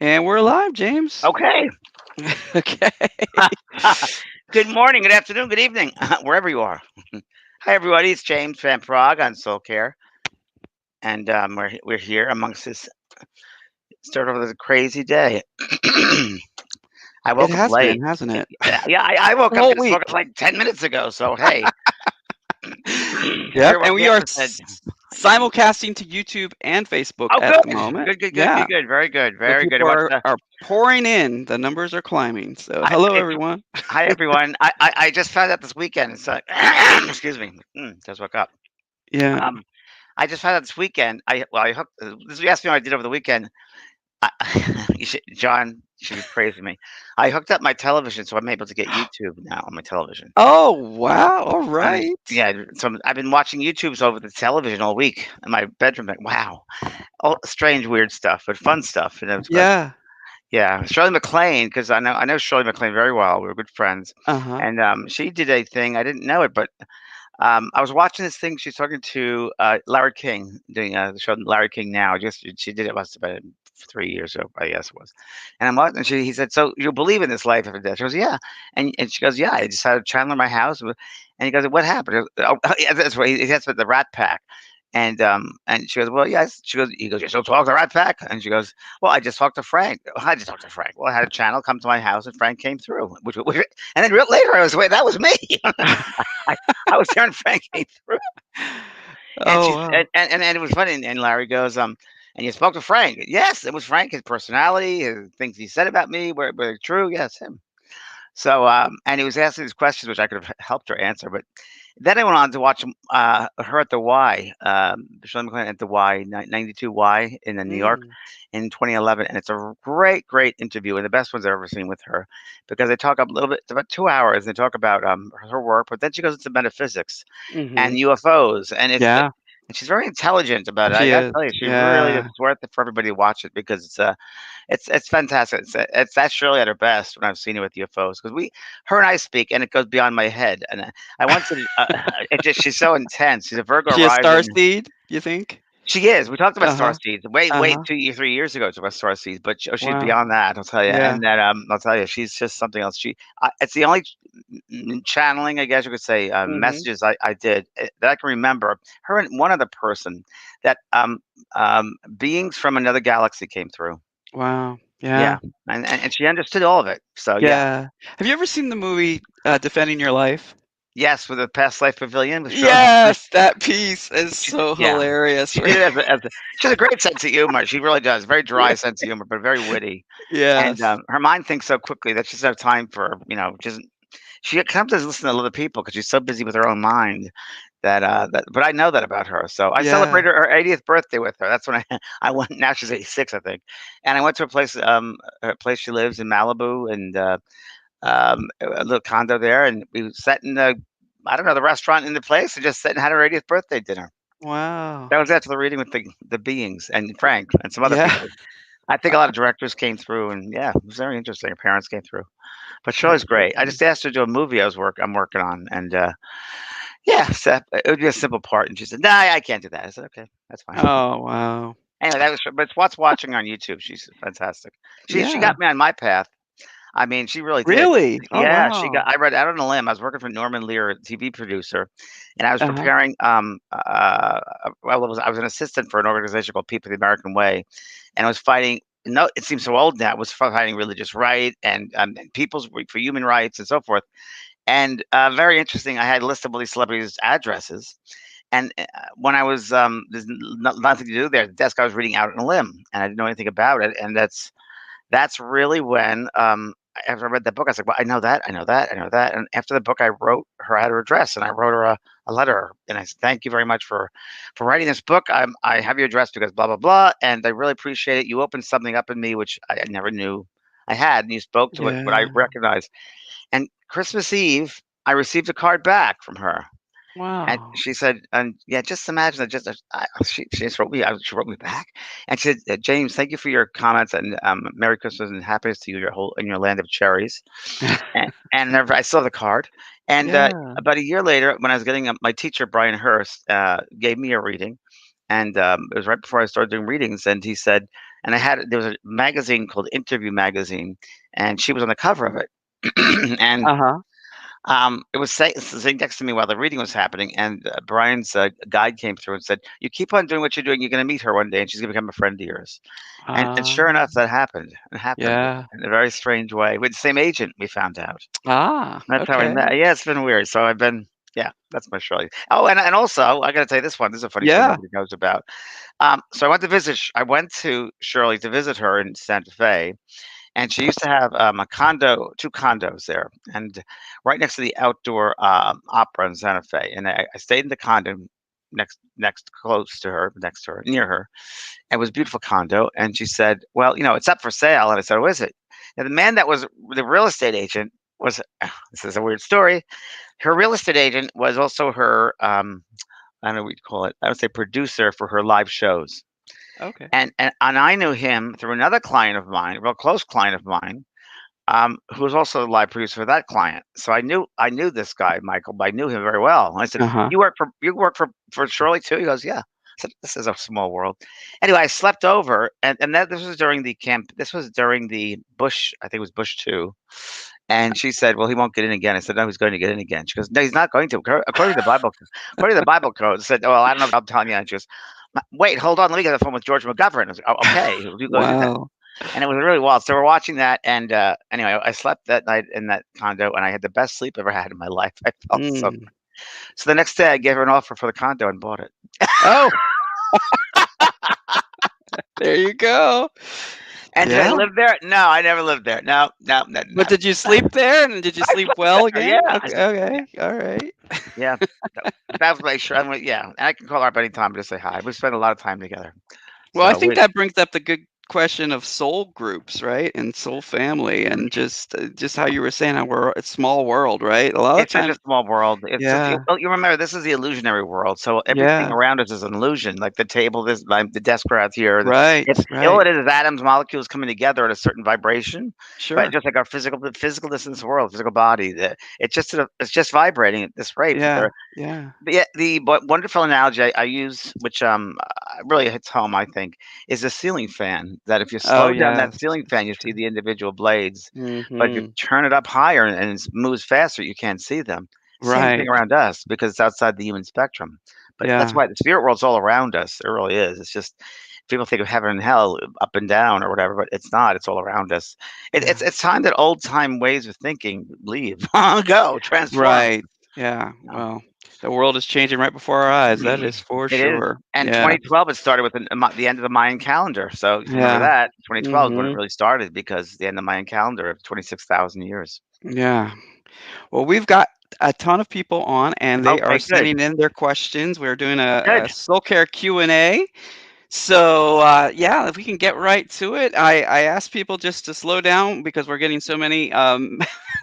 And we're live, James. Okay. Okay. Good morning, good afternoon, good evening, wherever you are. Hi, everybody. It's James Van Prague on SoulCARE, and we're here amongst this start of this crazy day. I It woke up has been, late. hasn't it? Yeah, I woke The up whole just week. woke up like 10 minutes ago. So hey, Yep. everyone, And we yeah, are said, simulcasting to YouTube and Facebook oh, at the good, moment. good, good, good, Yeah. good, good, very good, So very good. I people watched are pouring in. The numbers are climbing. So I, hello, I, everyone. hi everyone. I just found out this weekend. It's like, excuse me, just woke up. Yeah. Um, I just found out this weekend. I hooked. This you asked me what I did over the weekend. I, John, you should be praising me. I hooked up my television, so I'm able to get YouTube now on my television. Oh, wow. All And right. yeah, so I've been watching YouTubes over the television all week in my bedroom. Like, wow, all strange, weird stuff, but fun stuff. And it was good. Yeah. Yeah, Shirley MacLaine, because I know Shirley MacLaine very well. We were good friends, Uh-huh. and she did a thing. I didn't know it, but I was watching this thing. She's talking to Larry King, doing the show Larry King Now. Just she did it must have been 3 years ago, I guess it was. And I'm watching. He said, "So you believe in this life after death?" She goes, "Yeah." And she goes, "Yeah." I just had a channel in my house, and he goes, "What happened?" Oh, yeah, that's what he asked about the Rat Pack. And she goes, "Well, yes." He goes, "You still talk to the Rat Pack?" And she goes, "Well, I just talked to Frank." "Oh, I just talked to Frank." Well, I had a channel come to my house, and Frank came through. And then later I was, wait, that was me. I, I was there and Frank came through. And Oh, she's wow. and it was funny. And Larry goes, and you spoke to Frank. Yes, it was Frank, his personality, his things he said about me were true. Yes, him. So, and he was asking these questions, which I could have helped her answer. But then I went on to watch her at the Y, Shirley MacLaine at the Y, 92 Y in New York Mm. in 2011. And it's a great, great interview, and the best ones I've ever seen with her, because they talk a little bit, it's about 2 hours, and they talk about her work, but then she goes into metaphysics and Mm-hmm. UFOs, and Yeah. and she's very intelligent about it. I She gotta is. tell you, she really is. Yeah. It's worth it for everybody to watch it because it's fantastic. It's that's Shirley at her best when I've seen her with UFOs, because we her and I speak, and it goes beyond my head. And I want to. It just she's so intense. She's a Virgo She a star rising. seed, you think? She is. We talked about star Uh-huh. seeds way Uh-huh. 3 years ago. It's about star seeds, but she's Wow. beyond that. I'll tell you. Yeah. And that I'll tell you, she's just something else. It's the only channeling, I guess you could say, Mhm. messages I did that I can remember. Her and one other person that beings from another galaxy came through. Wow. Yeah, Yeah. and she understood all of it. So yeah, Yeah. Have you ever seen the movie, Defending Your Life? yes, with the past life pavilion with Shirley. Yes, that piece is She, so yeah, hilarious, she did right? it she has a great sense of humor. She really does. Very dry sense of humor, but very witty. And Yes. her mind thinks so quickly that she doesn't have time for just she sometimes listen to other people because she's so busy with her own mind that. But I know that about her, so I Yeah. celebrated her 80th birthday with her. That's when I went. Now she's 86, I think, and I went to a place she lives in Malibu, and a little condo there, and we sat in the I don't know, the restaurant in the place, and just sat and had her 80th birthday dinner. Wow. That was after the reading with the beings and Frank and some other Yeah. people. I think a lot of directors came through, and yeah, it was very interesting. Her parents came through, but That's Shirley's great. I awesome. just asked her to do a movie I'm working on, and yeah, so it would be a simple part, and she said, "Nah, I can't do that." I said, "Okay, that's fine." Oh, wow. Anyway, that was, but it's what's watching on YouTube. She's fantastic. She Yeah. got me on my path. I mean, she really did. Really? Oh, Yeah, she got wow. I read out on a limb. I was working for Norman Lear, a TV producer, and I was Uh-huh. preparing, well, I was an assistant for an organization called People the American Way, and I was fighting no, it seems so old now. It was fighting religious right and people's for human rights and so forth. And very interesting. I had a list of all these celebrities' addresses, and when I was there's nothing to do there. The desk I was reading out on a limb, and I didn't know anything about it. And that's really when, after I read that book, I was like, "Well, I know that, I know that, I know that." And after the book, I wrote her at her address, and I wrote her a letter, and I said, "Thank you very much for writing this book. I have your address because blah blah blah, and I really appreciate it. You opened something up in me which I never knew I had, and you spoke to what I Yeah. recognized." And Christmas Eve, I received a card back from her, and Wow. she said, and yeah, just imagine that. She just wrote me. She wrote me back, and she said, "James, thank you for your comments, and Merry Christmas and happiness to you, your whole in your land of cherries." And I saw the card, and Yeah. about a year later, when I was getting my teacher Brian Hurst gave me a reading, and it was right before I started doing readings, and he said, and there was a magazine called Interview Magazine, and she was on the cover of it, and Uh-huh. it was sitting next to me while the reading was happening, and Brian's guide came through and said, "You keep on doing what you're doing. You're going to meet her one day, and she's going to become a friend of yours." And Uh, sure enough, that happened. It happened yeah. in a very strange way with the same agent. We found out. Ah, That's how I okay. met. Yeah, it's been weird. So I've been. Yeah, that's my Shirley. Oh, and also I got to tell you this one. This is a funny story Yeah. nobody knows about. So I went to visit. I went to Shirley to visit her in Santa Fe, and she used to have a condo, two condos there, and right next to the outdoor opera in Santa Fe. And I stayed in the condo next close to her, next to her, near her. It was a beautiful condo, and she said, "Well, it's up for sale." And I said, "Oh, is it?" Now, the man that was the real estate agent was. This is a weird story. Her real estate agent was also her. I don't know what you'd call it. I would say producer for her live shows. Okay. And I knew him through another client of mine, a real close client of mine, who was also a live producer for that client. So I knew this guy, Michael, but I knew him very well. And I said, Uh-huh. "You work for Shirley too?" He goes, "Yeah." I said, "This is a small world." Anyway, I slept over, and that this was during the camp. This was during the Bush. I think it was Bush 2. And she said, "Well, he won't get in again." I said, "No, he's going to get in again." She goes, "No, he's not going to. According to the Bible, according to the Bible code." I said, "Oh, well, I don't know if I'm telling you." And she goes, "Wait, hold on. Let me get the phone with George McGovern." I was like, "Oh, okay. You go do that." Wow. And it was really wild. So we're watching that, and anyway, I slept that night in that condo, and I had the best sleep I ever had in my life. I felt so. Mm. So the next day, I gave her an offer for the condo and bought it. Oh, there you go. And did I Yeah. live there? No, I never lived there. No, no, no, But no. did you sleep there, and did you I sleep slept well there. again? Yeah, Okay, okay, all right. yeah. So that was my sure. Yeah, and I can call her up anytime to say hi. We spent a lot of time together. Well, I So think we that brings up the good question of soul groups, right? And soul family, and just how you were saying how we're a small world, right? A lot of It's such a times. small world. It's such Yeah, well, you remember this is the illusionary world, so everything yeah, around us is an illusion. Like the table, this like the desk we're at here. right, All right. it is atoms, molecules coming together at a certain vibration. But Sure. just like our physicalness in this world, physical body, it's just vibrating at this rate. But Yeah, there, yeah. but yeah, the wonderful analogy I use, which really hits home, I think, is a ceiling fan. That if you Oh, slow down that yes, ceiling fan, that's you see true. the individual blades. But if you Mhm. turn it up higher and it moves faster, you can't see them. Same thing Right. around us because it's outside the human spectrum. But that's Yeah, why the spirit world's all around us. It really is. It's just people think of heaven and hell up and down or whatever, but it's not. It's all around us. yeah. It's time that old time ways of thinking leave, go, transform. Right. Yeah, You well, the world is changing right before our eyes, that is for It is. sure. And Yeah, 2012, it started with the end of the Mayan calendar. So if you remember yeah. that, 2012 is when it Mhm. really started because the end of the Mayan calendar of 26,000 years. Yeah. Well, we've got a ton of people on, and they are Okay, good. sending in their questions. We're doing a Good. SoulCARE Q&A. So, yeah, if we can get right to it, I asked people just to slow down because we're getting so many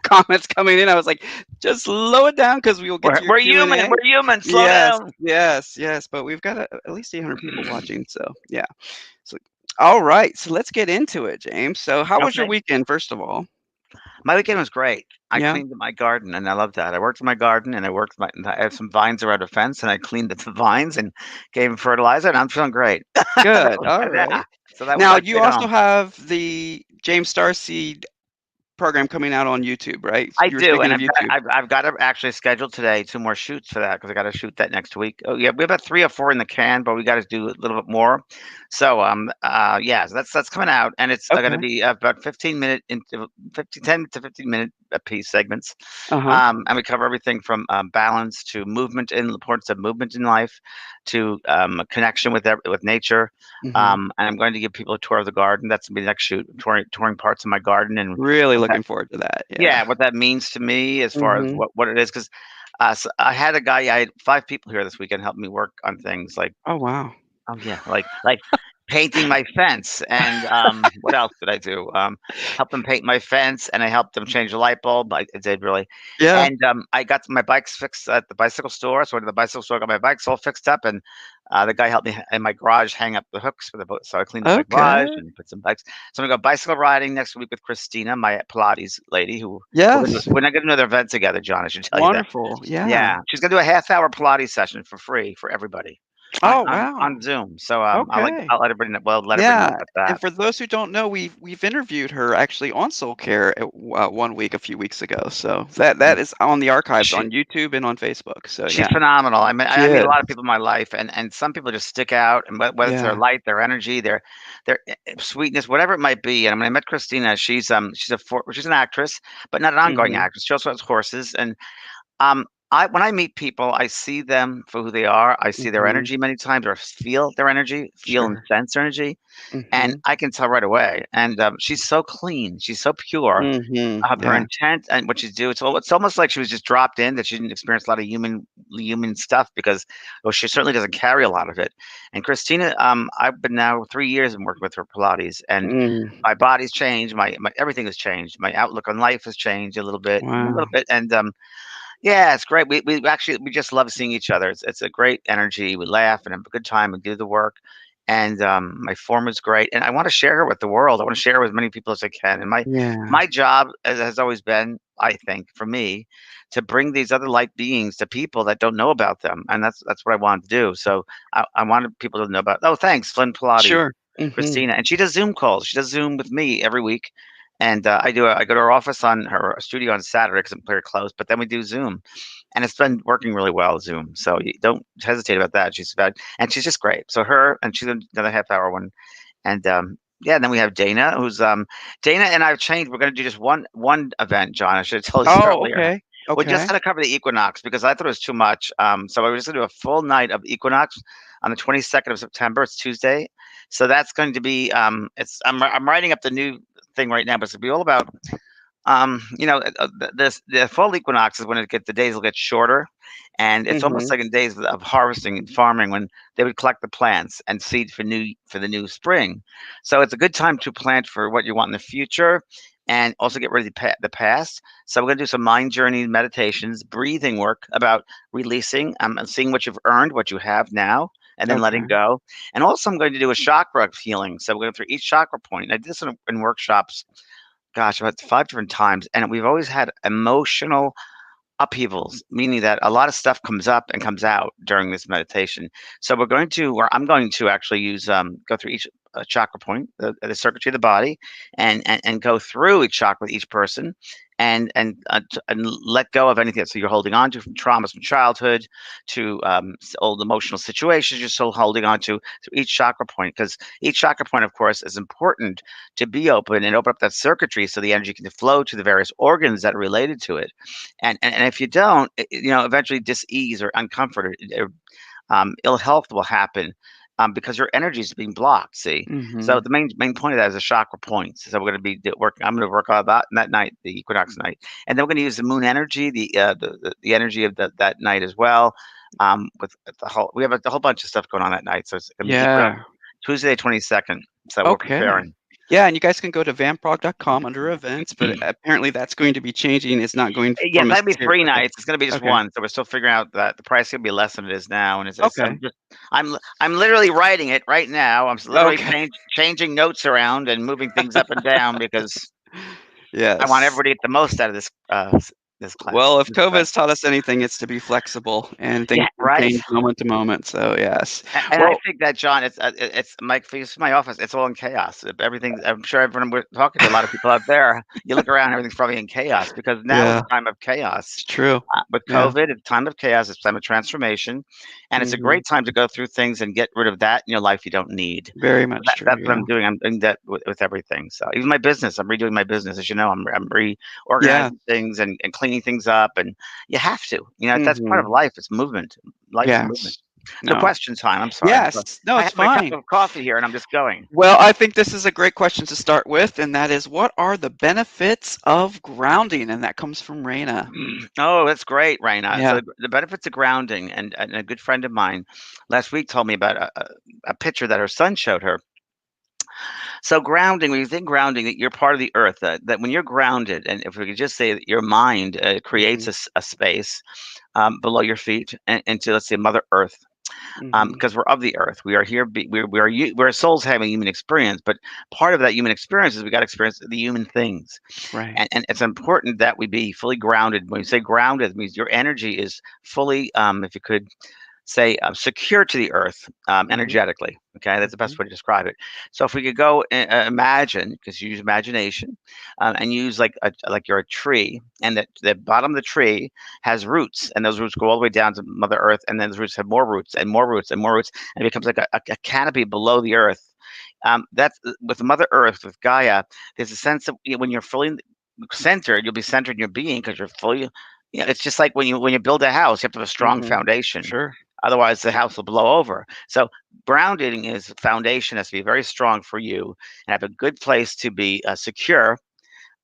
comments coming in. I was like, just slow it down because we will get We're, to your we're human. Q&A. We're human. Slow Yes, down. yes, yes. But we've got at least 800 people watching. So, yeah. So, all right. So let's get into it, James. So, how was your Okay. weekend, first of all? My weekend was great. I Yeah. cleaned my garden, and I love that. I worked in my garden, and and I have some vines around a fence, and I cleaned the vines and gave them fertilizer, and I'm feeling great. Good. All right. Yeah. So that was Now, I you stayed also home. have the James Starseed program coming out on YouTube, right? I You were do, speaking and of YouTube. I've got to actually schedule today 2 more shoots for that because I got to shoot that next week. Oh yeah, we have about 3 or 4 in the can, but we got to do a little bit more. So yeah, so that's coming out, and it's going to Okay. be about 15-minute into 10 to 15-minute a piece segments, Uh-huh. and we cover everything from balance to movement in the importance of movement in life, to a connection with nature. Mhm. And I'm going to give people a tour of the garden. That's gonna be the next shoot, touring parts of my garden and Really what that looking forward to that. Yeah. yeah, what that means to me as far as Mhm. what it is, 'cause, so I had 5 people here this weekend help me work on things like Oh, wow. oh, yeah, like painting my fence and, what else did I do? Help them paint my fence, and I helped them change the light bulb, I did really, Yeah. and, I got my bikes fixed at the bicycle store, so I went to the bicycle store, got my bikes all fixed up, and, the guy helped me in my garage hang up the hooks for the boat, so I cleaned up my garage Okay. and put some bikes so I'm gonna go bicycle riding next week with Christina, my Pilates lady, who Yes. we're not gonna do another event together, John, I should tell you that. Wonderful. Yeah. Yeah, she's gonna do a half-hour Pilates session for free for everybody. Oh, on wow. Zoom. So Okay. I'll let everybody know. Well, let everybody know Yeah, about and that. for those who don't know, we've interviewed her actually on SoulCare one week a few weeks ago. So that is on the archives She on YouTube and on Facebook. So She's yeah, phenomenal. she I meet a is. lot of people in my life, and some people just stick out, and whether it's their Yeah. light, their energy, their sweetness, whatever it might be. And when I met Christina, she's an actress, but not an ongoing Mhm. actress. She also has horses, and I when I meet people, I see them for who they are. I see their Mhm. energy many times, or feel their energy, feel and Sure. sense their energy, and Mhm. I can tell right away. And she's so clean, she's so pure Mhm. of her Yeah. intent and what she's doing. It's almost like she was just dropped in, that she didn't experience a lot of human stuff because, well, she certainly doesn't carry a lot of it. And Christina, I've been now 3 years and working with her Pilates, and Mm. my body's changed, my everything has changed, my outlook on life has changed a little Wow. bit, and yeah, it's great. We just love seeing each other. It's a great energy. We laugh and have a good time and do the work. And my form is great, and I want to share her with the world. I want to share her with as many people as I can. And Yeah. my job has always been, I think, for me, to bring these other light beings to people that don't know about them, and that's what I wanted to do. So I wanted people to know about. Oh, thanks, Flynn Pilates, Sure. Mhm. Christina, and she does Zoom calls. She does Zoom with me every week, and I go to her office on her studio on Saturday because I'm very close. But then we do Zoom, and it's been working really well, Zoom. So you don't hesitate about that. She's just great. So her, and she's another half hour one, and yeah. And then we have Dana, who's Dana and I've changed. We're going to do just one event, John. I should have told you Oh, earlier. okay. We're just Okay. going to cover the equinox because I thought it was too much. So we're just going to do a full night of equinox on the 22nd of September. It's Tuesday, so that's going to be. I'm writing up the new thing right now, but it's going to be all about the fall equinox is when the days will get shorter, and it's almost Mhm. like in days of harvesting and farming when they would collect the plants and seed for the new spring. So it's a good time to plant for what you want in the future, and also get rid of the past. So we're gonna do some mind journey meditations, breathing work about releasing, and seeing what you've earned, what you have now. And then letting Okay. go. And also, I'm going to do a chakra healing. So we're going through each chakra point. And I did this in workshops, gosh, about 5 different times, and we've always had emotional upheavals, meaning that a lot of stuff comes up and comes out during this meditation. So or I'm going to actually go through each chakra point, the circuitry of the body, and go through each chakra with each person, and let go of anything that you're holding on to, from traumas from childhood to old emotional situations you're still holding on to each chakra point, because each chakra point, of course, is important to be open and open up that circuitry so the energy can flow to the various organs that are related to it. And if you don't, eventually dis-ease or uncomfort or ill health will happen, because your energy is being blocked. See, so Mhm. the main point of that is a chakra points. So we're going to be working. I'm going to work on that night, the equinox night, and then we're going to use the moon energy, the energy of that night as well. With the whole, we have a whole bunch of stuff going on that night, so it's going to be equinox Yeah. Tuesday, 22nd. So we're Okay. preparing. Yeah, and you guys can go to vanprog.com under events, but apparently that's going to be changing. It's not going Yes, from a that'd be series. 3 Okay. nights. It's gonna be just Okay. 1, so we're still figuring out that the price is gonna be less than it is now, and Okay. I'm literally writing it right now. Literally Okay. changing notes around and moving things up and down because I want Yes. everybody to get the most out of this class. Well, if COVID's taught us anything, it's to be flexible, and things Yeah, can right. change moment to moment. So, yes. And I Well, think that, John, it's Mike. If you see my office, it's all in chaos. Everything. I'm sure everyone we're talking to, a lot of people out there. You look around, everything's probably in chaos because now is yeah, a time of chaos. it's true. With Yeah. COVID, it's a time of chaos. It's a time of transformation, and it's a Mhm. great time to go through things and get rid of that in your life you don't need. Very So much true. that's what Yeah. I'm doing. I'm doing that with everything. So even my business, I'm redoing my business. As you know, I'm Yeah. reorganizing things and cleaning things up. And you have to. That's part of Mhm. life. It's movement. Life's a movement. Yes. So No. question time. I'm sorry. Yes. No, I it's have my cup fine. of coffee here, and I'm just going. Well, I think this is a great question to start with, and that is, what are the benefits of grounding? And that comes from Raina. Oh, that's great, Raina. Yeah. So the benefits of grounding, and a good friend of mine last week told me about a picture that her son showed her. So grounding, when you think grounding, that you're part of the earth, that when you're grounded, and if we could just say that your mind creates Mhm. a space below your feet, and into, let's say, Mother Earth, Mhm. because we're of the earth. We are here. We're souls having human experience, but part of that human experience is we got to experience the human things, Right. and it's important that we be fully grounded. When you say grounded, it means your energy is fully, if you could. say, secure to the earth, Mhm. energetically. Okay, that's the best Mhm. way to describe it. So if we could go imagine, because you use imagination, and use like you're a tree, and that the bottom of the tree has roots, and those roots go all the way down to Mother Earth, and then the roots have more roots and more roots and more roots, and it becomes like a canopy below the earth. That's with Mother Earth, with Gaia. There's a sense of, when you're fully centered, you'll be centered in your being because you're fully. It's just like when you build a house, you have to have a strong Mhm. foundation. Sure. Otherwise, the house will blow over. So grounding is foundation has to be very strong for you and have a good place to be secure,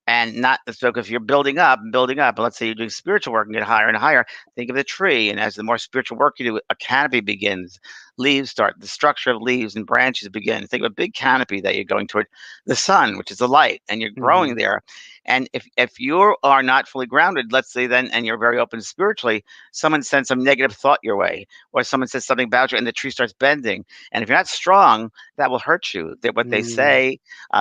and not so if you're building up, and let's say you're doing spiritual work and get higher and higher, think of the tree, and as the more spiritual work you do, a canopy begins. Leaves start, the structure of leaves and branches begin. Think of a big canopy that you're going toward the sun, which is the light, and you're growing Mhm. there. And if you are not fully grounded, let's say then, and you're very open spiritually, someone sends some negative thought your way, or someone says something about you, and the tree starts bending. And if you're not strong, that will hurt you. That what they Mm. say,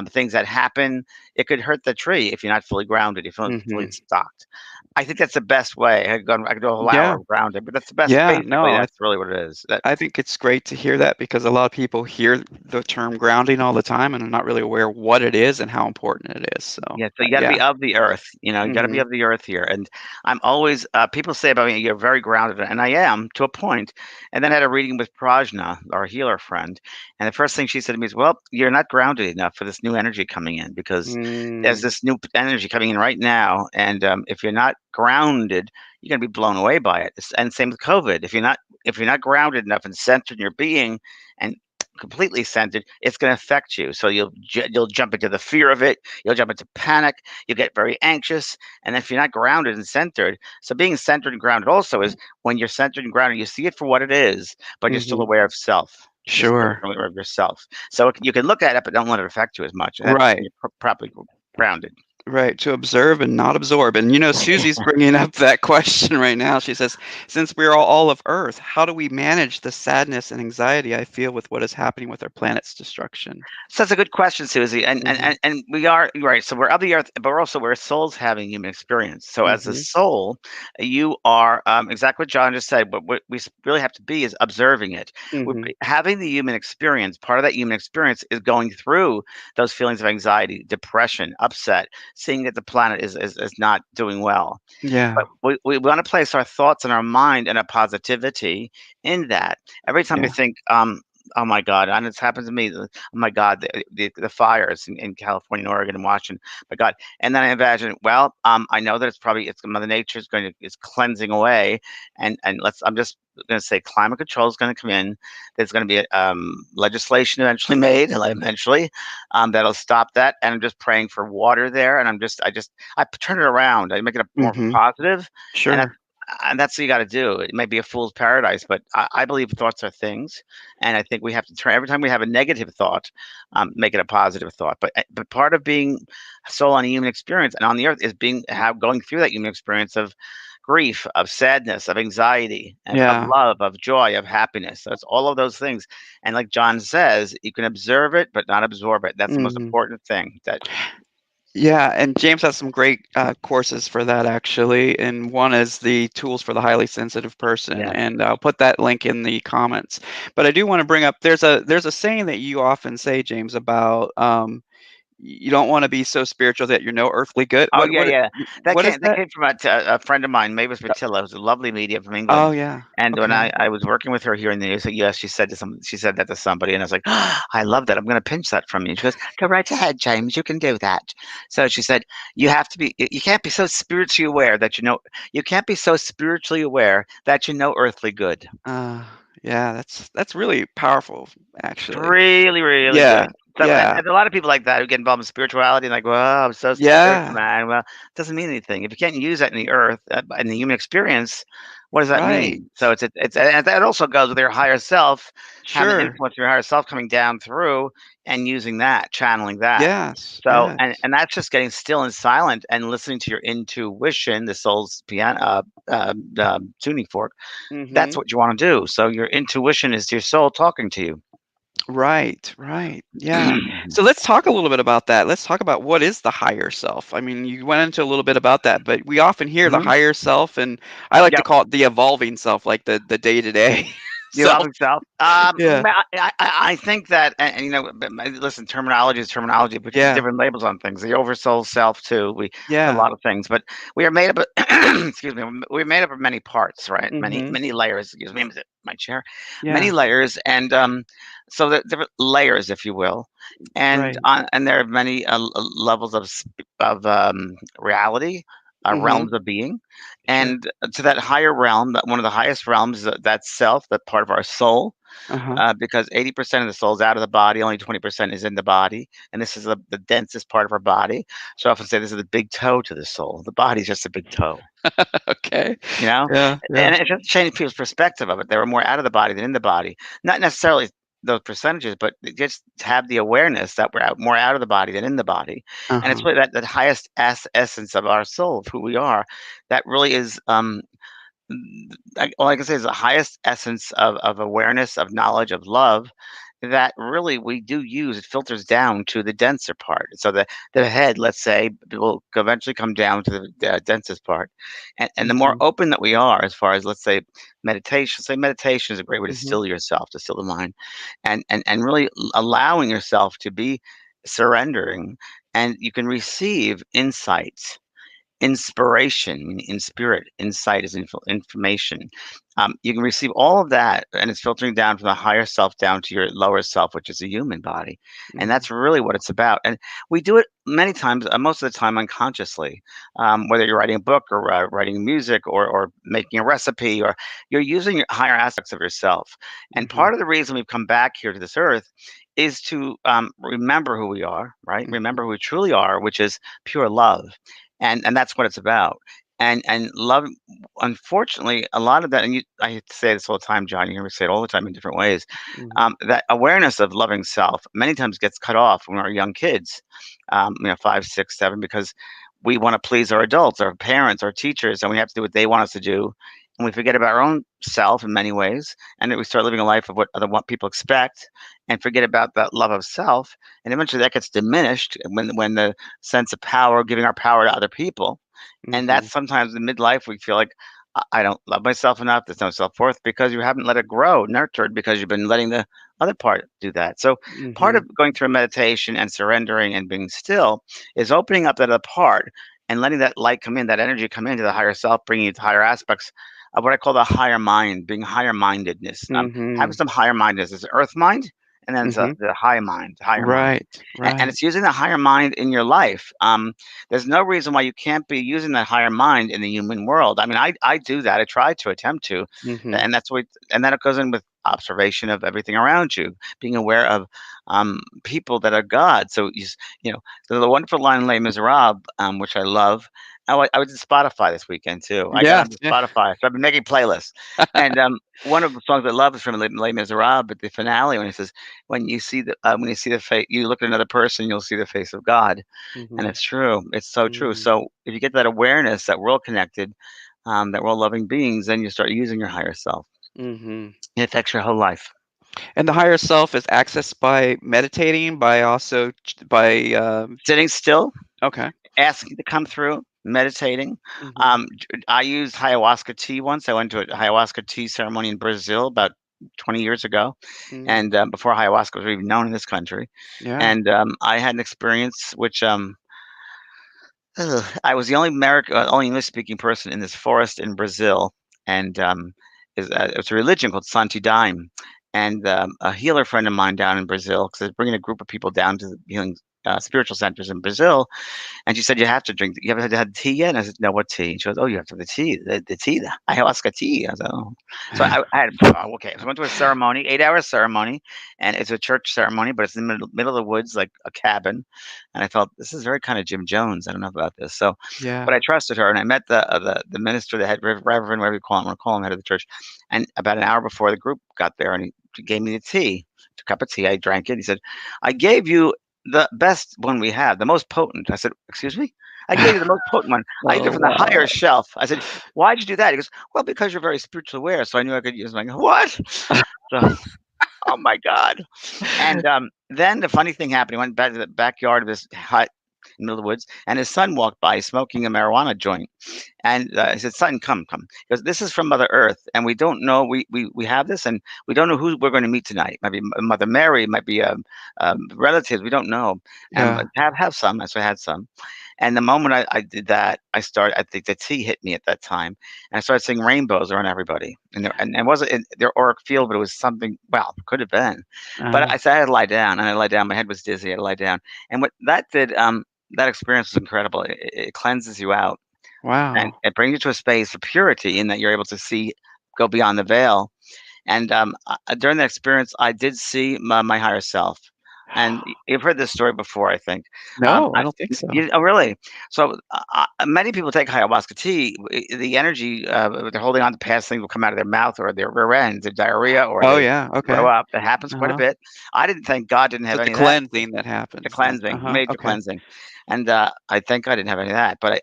things that happen, it could hurt the tree if you're not fully grounded, if you're not fully Mhm. stocked. I think that's the best way. I could do a whole hour Yeah. of grounding, but that's the best. Yeah. Basically, No, that's really what it is. That I think it's great to hear that because a lot of people hear the term grounding all the time and are not really aware what it is and how important it is. So, Yeah, so you got to be yeah. of the earth. You got to be Mhm. of the earth here. And I'm always people say about me, you're very grounded, and I am to a point. And then I had a reading with Prajna, our healer friend, and the first thing she said to me is, "Well, you're not grounded enough for this new energy coming in because there's Mm. this new energy coming in right now, and if you're not grounded, you're going to be blown away by it." And same with COVID. If you're not grounded enough and centered in your being, and completely centered, it's going to affect you. So you'll jump into the fear of it. You'll jump into panic. You'll get very anxious. And if you're not grounded and centered, so being centered and grounded also is when you're centered and grounded, you see it for what it is, but you're still Mhm. aware of self. You're still Sure. aware of yourself. So you can look at it, but don't let it affect you as much. And that's when Right. you're properly grounded. Right, to observe and not absorb. And Susie's bringing up that question right now. She says, "Since we are all of Earth, how do we manage the sadness and anxiety I feel with what is happening with our planet's destruction?" So that's a good question, Susie. And and Mhm. and, and we are you're right. So we're of the earth, but we're also, we're souls having human experience. So as a Mhm. soul, you are exactly what John just said. But what really have to be is observing it. Mhm. Having the human experience. Part of that human experience is going through those feelings of anxiety, depression, upset, seeing that the planet is not doing well. Yeah. But we want to place our thoughts and our mind and a positivity in that. Every time you Yeah. think, oh my God, and it's happened to me. Oh my God, the fires in California and Oregon and Washington. My God. And then I imagine, well, I know that it's Mother Nature is cleansing away. And I'm just going to say climate control is going to come in. There's going to be legislation eventually made, eventually, that'll stop that. And I'm just praying for water there. And I turn it around. I make it a more of a Mhm. positive, and Sure. that's what you got to do. It may be a fool's paradise, but I believe thoughts are things, and I think we have to turn every time we have a negative thought, make it a positive thought. But part of being soul on a human experience and on the earth is going through that human experience of grief, of sadness, of anxiety, of Yeah. love, of joy, of happiness. So it's all of those things. And like John says, you can observe it, but not absorb it. That's the most Mhm. important thing. That Yeah, and James has some great courses for that actually, and one is the tools for the highly sensitive person, yeah. and I'll put that link in the comments. But I do want to bring up there's a saying that you often say, James, about you don't want to be so spiritual that you're no earthly good. Oh, What yeah, what yeah. That what is came that that? came from a friend of mine, Mavis Patillo, who's a lovely medium from Oh England. yeah. And when Okay. I was working with her here in the US, she said that to somebody, and I was like, I love that. I'm going to pinch that from you. She goes, go right ahead, James. You can do that. So she said, you can't be so spiritually aware that you can't be so spiritually aware that you know earthly good. Uh yeah, that's really powerful It's actually. really, really Yeah. good. So, Yeah. and a lot of people like that who get involved in spirituality and like, well, I'm so spiritual, Yeah. man. Well, it doesn't mean anything. If you can't use that in the earth, in the human experience, what does that Right. mean? So and that also goes with your higher self, having Sure. influence of your higher self coming down through and using that, channeling that. Yes. So, Yes. and that's just getting still and silent and listening to your intuition, the soul's piano, tuning fork. That's Mhm. what you want to do. So your intuition is your soul talking to you. Right, right. Yeah. So let's talk a little bit about that. Let's talk about what is the higher self. I mean, you went into a little bit about that, but we often hear the Mhm. higher self, and I like to Yep. call it the evolving self, like the day to day. You love self. yourself? Yeah. I think that, and but listen, terminology is terminology. We put Yeah. different labels on things. The oversoul self too. We a Yeah. lot of things, but we are made up. Of, excuse me. We're made up of many parts, right? Mhm. Many layers. Excuse me, my chair. Many Yeah. layers, and so the different layers, if you will, Right. and there are many levels of reality, Mhm. realms of being, Sure. and to that higher realm, that one of the highest realms, that self, that part of our soul, Uh-huh. because 80% of the soul is out of the body, only 20% is in the body, and this is the densest part of our body. So I often say this is the big toe to the soul. The body's just a big toe, Okay. you know? Yeah, yeah. And it just changed people's perspective of it. They were more out of the body than in the body. Not necessarily those percentages, but they just have the awareness that we're more out of the body than in the body. And it's Uh-huh. really that highest essence of our soul, of who we are, that really is all I can say is the highest essence of awareness, of knowledge, of love that really we do use. It filters down to the denser part. So the head, let's say, will eventually come down to the densest part. And the more Mhm. open that we are, as far as, let's say meditation is a great way to Mhm. still yourself, to still the mind, and really allowing yourself to be surrendering, and you can receive insights, inspiration in spirit. Insight is information. You can receive all of that, and it's filtering down from the higher self down to your lower self, which is a human body. And Mhm. that's really what it's about. And we do it many times, most of the time unconsciously. Whether you're writing a book, or writing music, or making a recipe, or you're using your higher aspects of yourself. And Mhm. part of the reason we've come back here to this earth is to remember who we are, right? Mhm. Remember who we truly are, which is pure love, and that's what it's about. And love, unfortunately, a lot of that, and I hate to say this all the time, John, you hear me say it all the time in different ways. Mhm. That awareness of loving self many times gets cut off when we're young kids, 5, 6, 7, because we want to please our adults, our parents, our teachers, and we have to do what they want us to do, and we forget about our own self in many ways, and then we start living a life of what people expect, and forget about that love of self, and eventually that gets diminished when the sense of power, giving our power to other people. And Mhm. that's sometimes in midlife we feel like, I don't love myself enough. There's no self worth because you haven't let it grow, nurtured, because you've been letting the other part do that. So part Mhm. of going through meditation and surrendering and being still is opening up that other part and letting that light come in, that energy come into the higher self, bringing you to higher aspects of what I call the higher mind, being higher mindedness. Having Mhm. some higher mindedness is earth mind, and then Mhm. the high mind, higher mind, Right. and Right. it's using the higher mind in your life. There's no reason why you can't be using that higher mind in the human world. I mean, I do that. I try to attempt to, Mhm. and that's what, and then it goes in with observation of everything around you, being aware of people that are God. So you know, the wonderful line in Les Miserables, which I love. I was in Spotify this weekend too. I got Yeah. onto Yeah. Spotify, so I've been making playlists, and one of the songs I love is from Les Miserables, at the finale, when he says, when you see the face, you look at another person, you'll see the face of God. And Mhm. it's true. It's so true. Mhm. So if you get that awareness that we're all connected, that we're all loving beings, then you start using your higher self. Mhm. It affects your whole life. And the higher self is accessed by meditating, by also by Sitting still, okay. asking to come through, meditating. Mhm. I used ayahuasca tea once. I went to a ayahuasca tea ceremony in Brazil about 20 years ago, Mm. and before ayahuasca was even known in this country. Yeah. And I had an experience which ugh, I was the only only English-speaking person in this forest in Brazil, and it's a religion called Santi Daime, and a healer friend of mine down in Brazil, because I was bringing a group of people down to the healing spiritual centers in Brazil, and she said, "You have to drink. You ever had tea yet?" And I said, "No, what tea?" And she goes, "Oh, you have to have the tea, the tea, the ayahuasca tea." I was like, "Oh." So I had, oh, okay. So I went to a ceremony, 8 hour ceremony, and it's a church ceremony, but it's in the middle of the woods, like a cabin. And I felt this is very kind of Jim Jones. I don't know about this. So, Yeah. but I trusted her, and I met the minister, the head reverend, whatever you call him, I call him head of the church. And about an hour before the group got there, and he gave me the tea, a cup of tea. I drank it. He said, "I gave you the best one we have, the most potent." I said, "Excuse me?" "I gave you the most potent one. I used it Oh, from the higher wow. shelf." I said, "Why'd you do that?" He goes, "Well, because you're very spiritually aware, so I knew I could use." I'm like, "What?" So, oh my God. And then the funny thing happened. He went back to the backyard of this hut, in the middle of the woods, and his son walked by smoking a marijuana joint. And I said, "Son, come, come." He goes, "This is from Mother Earth, and we don't know. We have this, and we don't know who we're going to meet tonight. Might be Mother Mary, might be relatives. We don't know. And Yeah. have some." So I had some. And the moment I did that, I think the tea hit me at that time, and I started seeing rainbows around everybody. And it wasn't in their auric field, but it was something. Well, could have been. But I Uh, said I had to lie down, and I lie down. My head was dizzy. I had to lie down, and what that did, that experience was incredible. It cleanses you out, and wow. it brings you to a space of purity in that you're able to see, go beyond the veil. And during that experience, I did see my higher self. And you've heard this story before, I think. No, I I, don't think so. oh, really? So many people take ayahuasca tea. The energy they're holding on to past things will come out of their mouth or their rear ends, their diarrhea, or Oh, they yeah, throw okay. up. That happens quite a Uh-huh. bit. I didn't thank God didn't So have it's a any of that. cleansing that The happens then. cleansing, Uh-huh, major okay. cleansing, and I thank God I didn't have any of that. But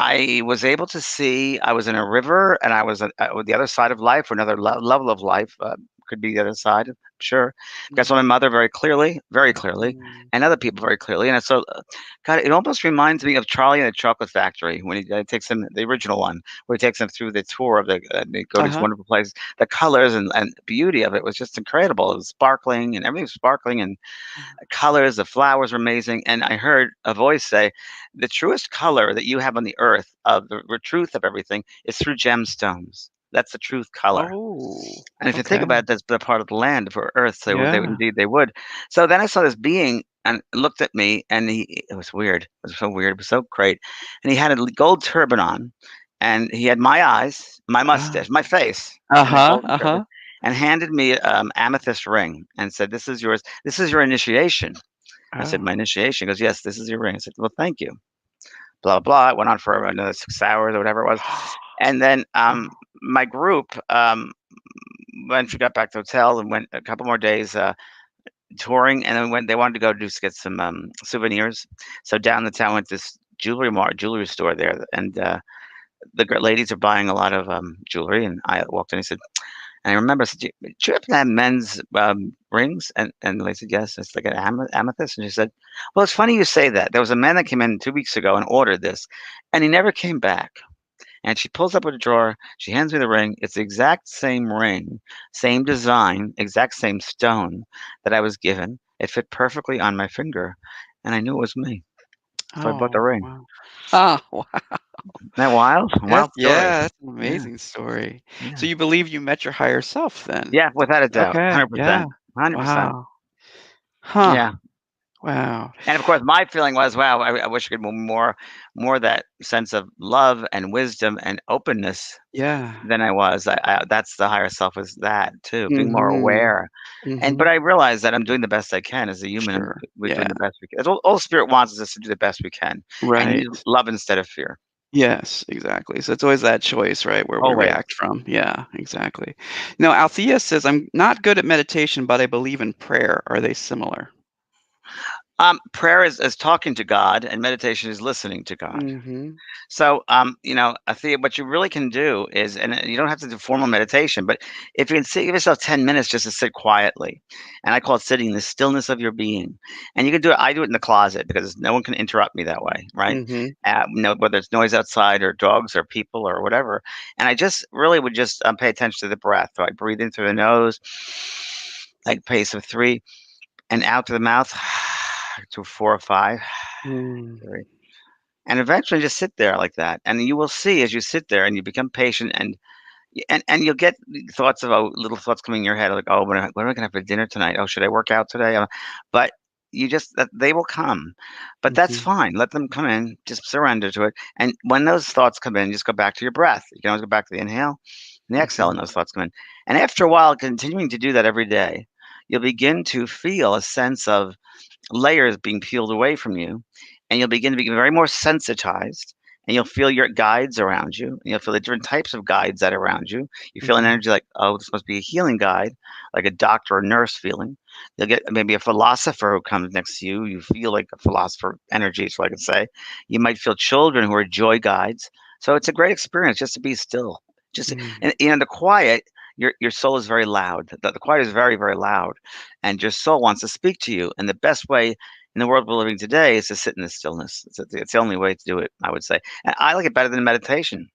I was able to see I was in a river and I was at the other side of life or another level of life. Could be the other side, sure. I saw my Mhm. mother very clearly, Mm. and other people very clearly. And I saw, God, it almost reminds me of Charlie and the Chocolate Factory when he takes them, the original one, where he takes them through the tour of they go to these Uh-huh. wonderful places. The colors and beauty of it was just incredible. It was sparkling and everything was sparkling and colors, the flowers were amazing, and I heard a voice say, "The truest color that you have on the earth of the truth of everything is through gemstones. That's the truth color." Oh, And if you think okay. about it, that's the part of the land for Earth, so they Yeah. indeed they would. So then I saw this being and looked at me, and it was weird. It was so weird. It was so great, and he had a gold turban on, and he had my eyes, my Ah. mustache, my face, and a Uh-huh, gold turban, uh-huh. and handed me amethyst ring and said, "This is yours. This is your initiation." I said, Oh. "My initiation?" He goes, "Yes, this is your ring." I said, "Well, thank you." Blah blah. It went on for another 6 hours or whatever it was, and then my group once we got back to the hotel and went a couple more days touring, and then went. They wanted to go just get some souvenirs. So down the town went this jewelry store there, and the ladies are buying a lot of jewelry. And I walked in. I said, and I remember I said, "Do you happen to have men's rings?" And they said, "Yes." It's like an amethyst. And she said, "Well, it's funny you say that. There was a man that came in 2 weeks ago and ordered this, and he never came back." And she pulls up a drawer. She hands me the ring. It's the exact same ring, same design, exact same stone that I was given. It fit perfectly on my finger, and I knew it was me. So I bought the Oh, ring. wow. Oh, wow. Isn't that wild? A That's wild story. yeah, that's an Yeah, amazing story. yeah. So you believe you met your higher self then? Yeah, without a doubt. Okay, yeah. 100%. 100%. Wow. Huh. Yeah. Wow. And of course, my feeling was, wow, I wish I could more of that sense of love and wisdom and openness Yeah. than I was. That's the higher self is that too, being more Mhm. aware. But Mhm. I realize that I'm doing the best I can as a human, and Sure. we're doing Yeah. the best we can. That's all Spirit wants is us to do the best we can and use Right. love instead of fear. Yes, exactly. So it's always that choice, right, where we Always. react from. Yeah, exactly. Now, Althea says, "I'm not good at meditation, but I believe in prayer. Are they similar?" Prayer is talking to God, and meditation is listening to God. Mhm. So, I think what you really can do is, and you don't have to do formal meditation, but if you can give yourself 10 minutes just to sit quietly, and I call it sitting, the stillness of your being. And you can do it, I do it in the closet because no one can interrupt me that way, right? Mhm. Whether it's noise outside or dogs or people or whatever. And I just really would just pay attention to the breath. So I breathe in through the nose, like pace of 3, and out through the mouth to 4 or 5. Mm. And eventually just sit there like that, and you will see as you sit there and you become patient and you'll get thoughts of little thoughts coming in your head like, "Oh, what am I gonna have for dinner tonight? Oh, should I work out today?" But you just that they will come, but that's Mhm. fine. Let them come in. Just surrender to it. And when those thoughts come in, just go back to your breath. You can always go back to the inhale and the exhale, and Mhm. those thoughts come in. And after a while, continuing to do that every day, you'll begin to feel a sense of layers being peeled away from you, and you'll begin to become very more sensitized, and you'll feel your guides around you, and you'll feel the different types of guides that are around you. You feel an Mhm. energy like, oh, this must be a healing guide, like a doctor or nurse feeling. You'll get maybe a philosopher who comes next to you. You feel like a philosopher energy, so I can say. You might feel children who are joy guides. So it's a great experience just to be still. Just Mm. and the quiet, your soul is very loud. The quiet is very, very loud, and your soul wants to speak to you. And the best way, in the world we're living today is to sit in the stillness. It's the only way to do it, I would say. And I like it better than meditation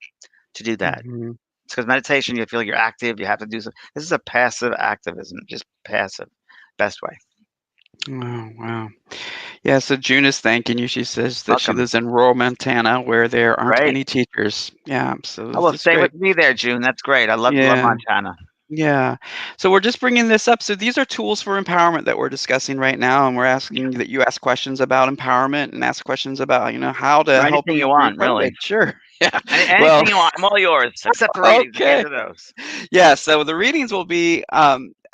to do that. Mhm. Because meditation, you feel like you're active, you have to do something. This is a passive activism, just passive. Best way. Oh, wow. Yeah, so June is thanking you. She says that she Welcome. lives in rural Montana where there aren't Great. any teachers. Yeah, so Oh, this well, is stay great. with me there, June. That's great. I love Yeah. Montana. Yeah. So we're just bringing this up. So these are tools for empowerment that we're discussing right now, and we're Yeah. asking that you ask questions about empowerment and ask questions about, how to Or help anything you you through want, really. COVID. Sure. Yeah. Well, Anything you want. I'm all yours, except for readings. I can't okay. do those. Yeah, so the readings will be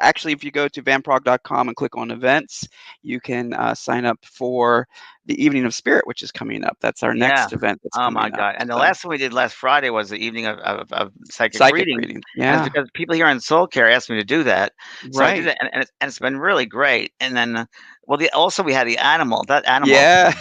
actually if you go to vanprog.com and click on events, you can sign up for the Evening of Spirit, which is coming up. That's our Yeah. next event that's Oh my coming up. god. And the So last one we did last Friday was the evening of psychic psychic readings. readings. And it's Yeah. because people here in Soul Care asked me to do that. So I did Right. it, and it's been really great. And then, well, also we had the animal. That animal, Yeah.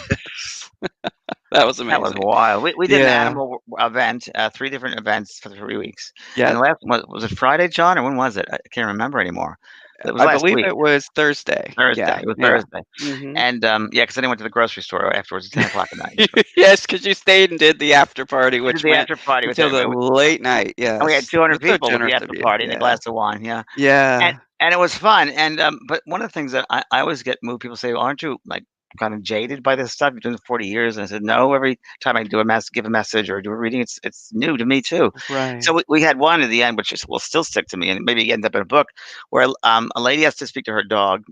That was that was amazing. wild. We did an Yeah. animal event, 3 different events for 3 weeks. And Yeah. the last one was it Friday, John, or when was it? I can't remember anymore. It was I last believe week. it was Thursday. Thursday. Yeah. It was Yeah. Thursday. Mhm. And yeah, because then I went to the grocery store afterwards at 10 o'clock at night. Yes, because you stayed and did the after party, We did which the went after party with until the everybody. late night. And we had Yes. 200 That's so people with the generous of after you. party and a Yeah. glass of wine, yeah. And Yeah. and it was fun, and, but one of the things that I always get moved, people say, "Well, aren't you, like, kind of jaded by this stuff? You've been doing it 40 years." And I said, "No, every time I give a message or do a reading, it's new to me too." So Right. we had one at the end, which will still stick to me, and maybe end up in a book, where, a lady has to speak to her dog,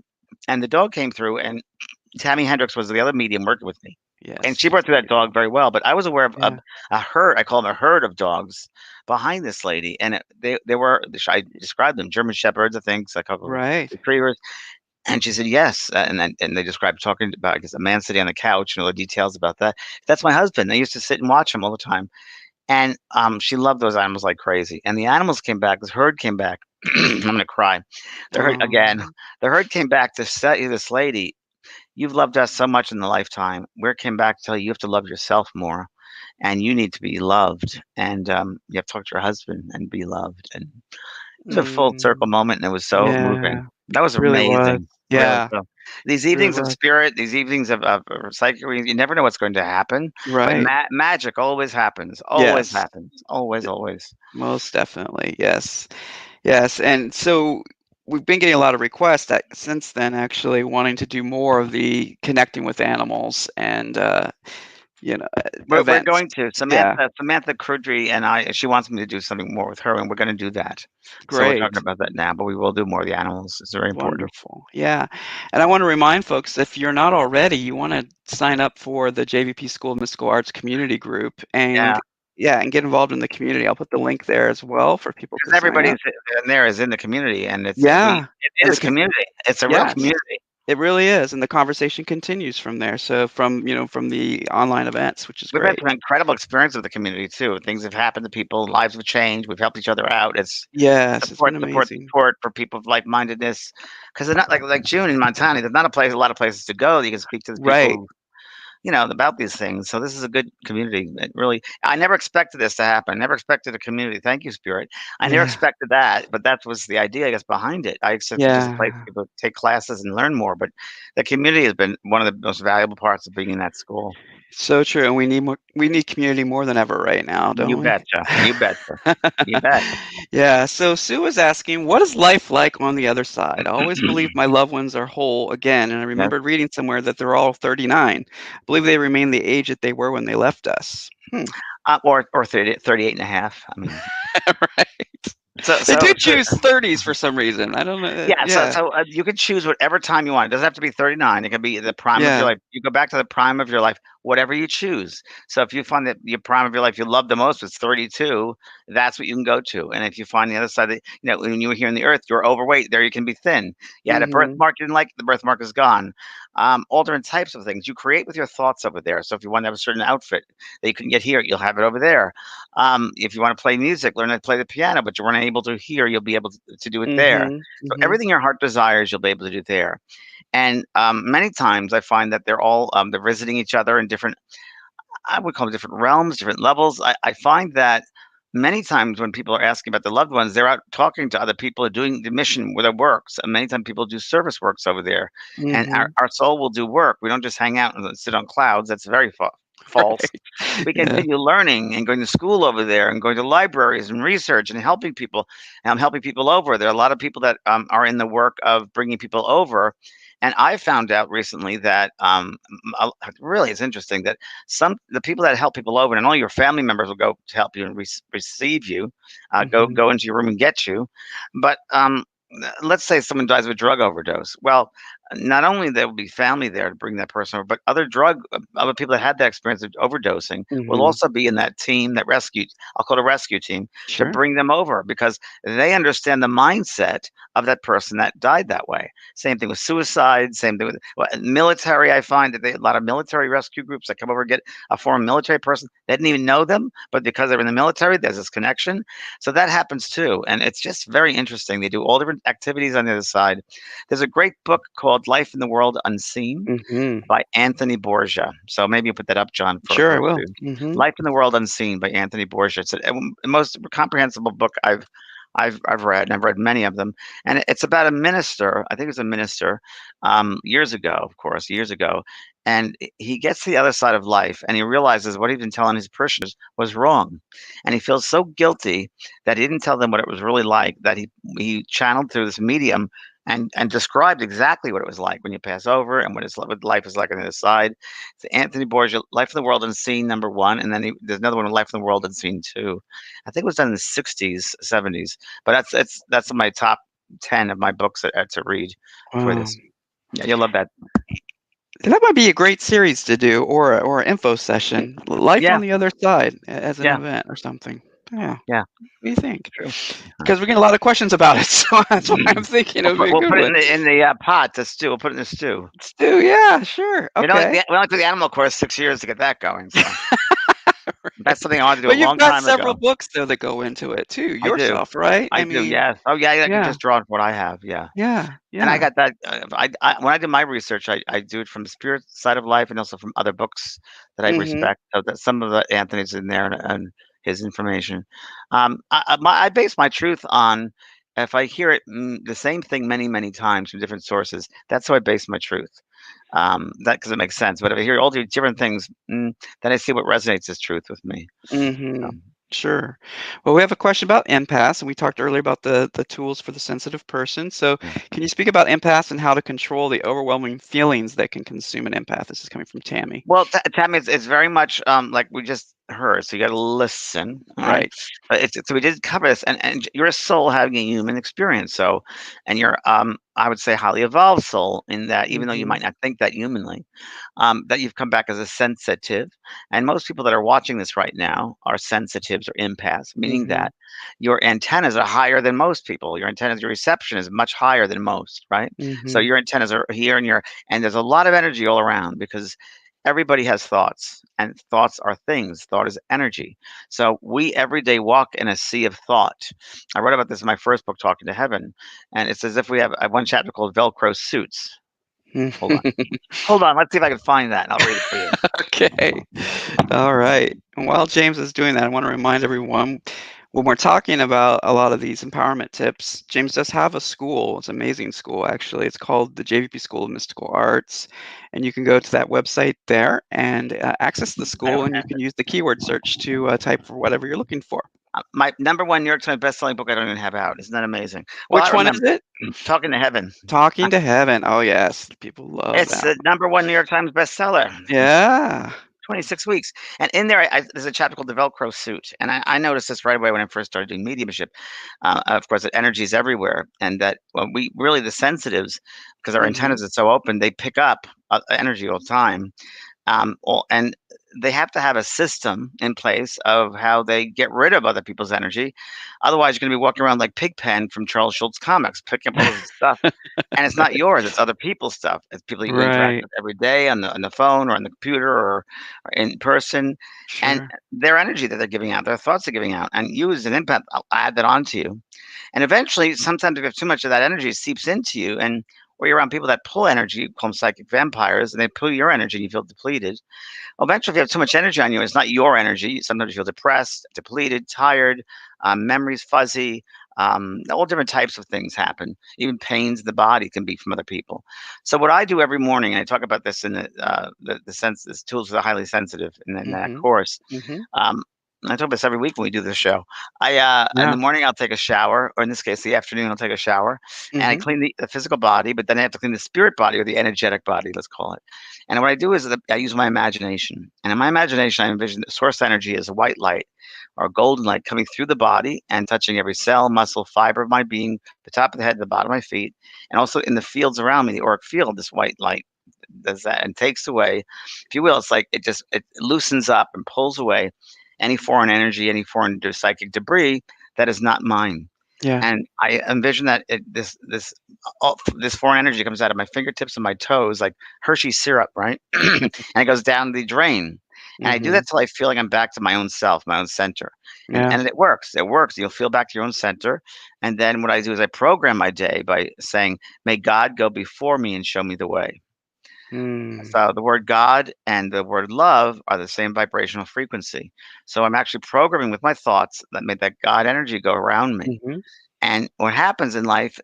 and the dog came through, and Tammy Hendricks was the other medium working with me. And Yes, she she's brought through that dog beautiful. very well, but I was aware of Yeah. a herd. I call them a herd of dogs behind this lady, and they were. I described them German shepherds, I think, a couple of Right. retrievers, and she said yes, and they described talking about I guess a man sitting on the couch and all the details about that. That's my husband. They used to sit and watch him all the time, and she loved those animals like crazy. And the animals came back. This herd came back. I'm gonna cry. The herd again. Oh. The herd came back to say this lady, "You've loved us so much in the lifetime. We came back to tell you you have to love yourself more, and you need to be loved, and, you have to talk to your husband and be loved." And it was a full circle Mm. moment, and it was so moving. Yeah. That was Really was. amazing, really. Yeah. So, these Really evenings of was. spirit, these evenings of psychic readings, you never know what's going to happen, but Right. magic always Yes. happens, always, D always. Most definitely. Yes. Yes, and so we've been getting a lot of requests that since then actually wanting to do more of the connecting with animals and, We're events. going to. Yeah. Samantha Crudry and I she wants me to do something more with her, and we're gonna do that. So we're talking Great. about that now, but we will do more of the animals. It's very important. Wonderful. Yeah. And I want to remind folks, if you're not already, you want to sign up for the JVP School of Mystical Arts community group Yeah, and yeah, and get involved in the community. I'll put the link there as well for people to because sign everybody up. in there is in the community, and Yeah. it And is community. It's a real yes, community. it really is. And the conversation continues from there. So from the online events, which is We've had great. some incredible experience with the community too. Things have happened to people, lives have changed, we've helped each other out. It's Yes, it's support, been support, amazing. support for people of like-mindedness. Because they're not like June in Montana, there's not a lot of places to go that you can speak to the Right. people about these things. So this is a good community. It really, I never expected this to happen. I never expected a community. Thank you, Spirit. I never Yeah. expected that, but that was the idea, I guess, behind it. I expected just a place Yeah. for people to take classes and learn more, but the community has been one of the most valuable parts of being in that school. So true. And we need community more than ever right now, You don't we? betcha. You betcha. You bet. Yeah, so Sue is asking, what is life like on the other side? I always believe my loved ones are whole again, and I Yes. remembered reading somewhere that they're all 39. I believe they remain the age that they were when they left us. Hmm. Or 38 and a half. I mean, Right. so They so do so choose 30s for some reason. I don't know. yeah, Yeah. you can choose whatever time you want. It doesn't have to be 39. It can be the prime of your Yeah. life. You go back to the prime of your life, whatever you choose. So if you find that your prime of your life you love the most was 32, that's what you can go to. And if you find the other side that, when you were here on the earth, you're overweight, there you can be thin. You had a Mhm. birthmark you didn't like, the birthmark is gone. All different types of things you create with your thoughts over there. So if you want to have a certain outfit that you couldn't get here, you'll have it over there. If you want to play music, learn how to play the piano, but you weren't able to here, you'll be able to do it there. Mhm. So Mhm. everything your heart desires, you'll be able to do there. And many times I find that they're visiting each other in different, I would call them different realms, different levels. I find that many times when people are asking about their loved ones, they're out talking to other people and doing the mission where their works. And many times people do service works over there. And our, Mhm. our soul will do work. We don't just hang out and sit on clouds. That's very false. Right. We Yeah. continue learning and going to school over there and going to libraries and research and helping people. And I'm helping people over. There are a lot of people that are in the work of bringing people over. And I found out recently that really it's interesting that some the people that help people over, and all your family members will go to help you and receive you, Mhm. go into your room and get you. But let's say someone dies of a drug overdose. Well, not only there will be family there to bring that person over, but other people that had that experience of overdosing will Mhm. also be in that team, that rescue. I'll call it a rescue team to Sure. bring them over because they understand the mindset of that person that died that way. Same thing with suicide. Same thing with military. I find that a lot of military rescue groups that come over get a former military person. They didn't even know them, but because they're in the military, there's this connection. So that happens too, and it's just very interesting. They do all different activities on the other side. There's a great book called Life in the World Unseen Mhm. by Anthony Borgia. So maybe you put that up, John, for Sure, I folks will. too. Mhm. Life in the World Unseen by Anthony Borgia. It's the most comprehensible book I've read, and I've read many of them. And it's about a minister. I think it was a minister years ago, of course, years ago. And he gets to the other side of life, and he realizes what he'd been telling his parishioners was wrong, and he feels so guilty that he didn't tell them what it was really like. That he channeled through this medium and described exactly what it was like when you pass over and what life is like on the other side. It's Anthony Borgia, Life in the World Unseen, number one, and then there's another one, Life in the World Unseen two. I think it was done in the '60s, '70s, but that's my top 10 of my books to read for Wow. this. Yeah, you'll love that. That might be a great series to do or an info session. Life Yeah, on the Other Side as an yeah, event or something. Yeah. yeah, What do you think? true. Uh, Because we get a lot of questions about it, so that's why I'm thinking it would be a we'll good put it one. in the pot, the stew. We'll put it in the stew. Stu, yeah, sure. Okay. We only took the animal course 6 years to get that going. So that's something I wanted to do a But you've long got time several ago. books, though, that go into it too, I do. yourself, right? I I do, mean, yes. Oh, yeah, I can yeah, just draw on what I have, yeah. yeah, And I yeah. got that, I when I do my research, I do it from the spirit side of life and also from other books that I Mhm, respect, so that some of the Anthony's in there and his information. I base my truth on if I hear it, the same thing many, many times from different sources, that's how I base my truth. That 'cause it makes sense, but if I hear all these different things, then I see what resonates as truth with me. So, mhm. Sure. Well, we have a question about impasse, and we talked earlier about the tools for the sensitive person. So, yeah. can you speak about impasse and how to control the overwhelming feelings that can consume an empath? This is coming from Tammy. Well, Tammy, it's very much like we just heard. So you got to listen. All right. Right. So we did cover this, and you're a soul having a human experience. So, and you're I would say highly evolved soul in that even though you Mhm, might not think that humanly, that you've come back as a sensitive. And most people that are watching this right now are sensitives or empaths, meaning mhm, that your antennas are higher than most people. Your reception is much higher than most, right? So mhm, your antennas are here, and there's a lot of energy all around because everybody has thoughts, and thoughts are things. Thought is energy. So we every day walk in a sea of thought. I wrote about this in my first book, Talking to Heaven, and it's as if I have one chapter called Velcro Suits. Hold on. mhm. Hold on, let's see if I can find that, and I'll read it for you. Okay. All right. And while James is doing that, I want to remind everyone when we're talking about a lot of these empowerment tips, James does have a school. It's an amazing school, actually. It's called the JVP School of Mystical Arts. And you can go to that website there and access the I school, don't and you have can it. use the keyword search to type for whatever you're looking for. My number one New York Times bestselling book I don't even have out. Isn't that amazing? Well, I Which one is remember it? Talking to Heaven. Talking to Heaven. Oh, yes. People love It's that the one. number one New York Times bestseller. Yeah. 26 weeks. And in there, there's a chapter called the Velcro Suit. And I noticed this right away when I first started doing mediumship. Of course, that energy is everywhere. And that when we really, the sensitives, because our Hmm. antennas are so open, they pick up energy all the time. And they have to have a system in place of how they get rid of other people's energy. Otherwise, you're going to be walking around like Pigpen from Charles Schultz comics, picking up all this stuff, and it's not yours; it's other people's stuff. It's people you interact Right. with every day on the phone or on the computer or in person, and Sure. their energy that they're giving out, their thoughts they're giving out, and you as an impact, I'll add that onto you, and eventually, sometimes if you have too much of that energy, it seeps into you, and or you're around people that pull energy, you call them psychic vampires, and they pull your energy and you feel depleted. Eventually, if you have too much energy on you, it's not your energy. Sometimes you feel depressed, depleted, tired, memories fuzzy. All different types of things happen. Even pains in the body can be from other people. So what I do every morning, and I talk about this in the sense, this tools for the highly sensitive in that Mhm. course. Mhm. Um, I talk about this every week when we do this show. In the Yeah. morning I'll take a shower, or in this case, the afternoon I'll take a shower, and I Mhm. clean the physical body, but then I have to clean the spirit body or the energetic body, let's call it. And what I do is that I use my imagination, and in my imagination I envision the source energy as a white light or a golden light coming through the body and touching every cell, muscle, fiber of my being, the top of the head, the bottom of my feet, and also in the fields around me, the auric field. This white light does that and takes away, if you will, it's like it loosens up and pulls away any foreign energy, any foreign psychic debris that is not mine. Yeah. And I envision that this foreign energy comes out of my fingertips and my toes like Hershey syrup, right? And it goes down the drain. And I do that Mhm. till I feel like I'm back to my own self, my own center. And Yeah. and it works. It works. You'll feel back to your own center. And then what I do is I program my day by saying, "May God go before me and show me the way." Mm. So the word God and the word love are the same vibrational frequency. So I'm actually programming with my thoughts that make that God energy go around me. Mhm. And what happens in life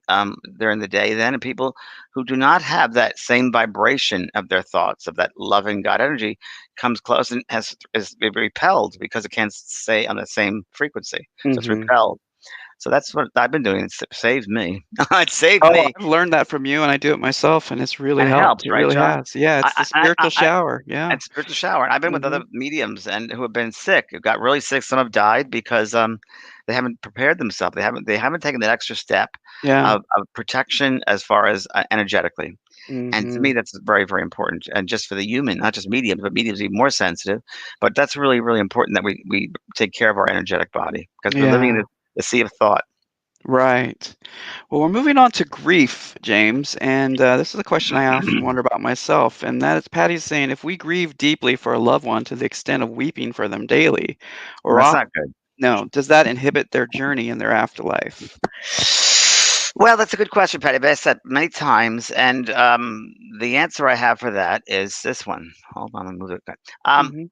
during the day, then, and people who do not have that same vibration of their thoughts, of that loving God energy, comes close and is repelled because it can't stay on the same frequency. So it's Mhm. repelled. So that's what I've been doing. It's saved me. It saved Oh, me, I've learned that from you, and I do it myself, and it's really and it helped. helps, It right, really John? has. Yeah, I, it's the I, I, spiritual I shower. Yeah. And spiritual shower. And I've been with other Mhm. mediums and who have been sick, who got really sick. Some have died because they haven't prepared themselves. They haven't taken that extra step Yeah. of protection as far as energetically. And to Mhm. me, that's very, very important. And just for the human, not just mediums, but mediums even more sensitive. But that's really, really important that we take care of our energetic body because we're living in Yeah. the sea of thought. Right. Well, we're moving on to grief, James, and this is a question I often wonder about myself, and that is Patty's saying, if we grieve deeply for a loved one to the extent of weeping for them daily, or That's often, not good. no, does that inhibit their journey in their afterlife? Well, that's a good question, Patty. I've asked that many times, and the answer I have for that is this one. Hold on, let me move it. Um, Mhm.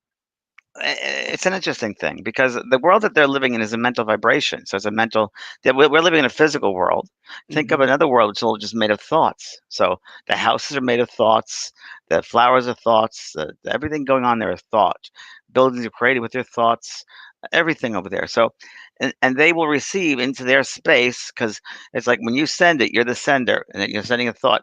it's an interesting thing because the world that they're living in is a mental vibration. So it's a mental. We're living in a physical world. Think of Mhm. another world which is all just made of thoughts. So the houses are made of thoughts. The flowers are thoughts. Everything going on there is thought. Buildings are created with their thoughts. Everything over there. So, and they will receive into their space because it's like when you send it, you're the sender, and then you're sending a thought,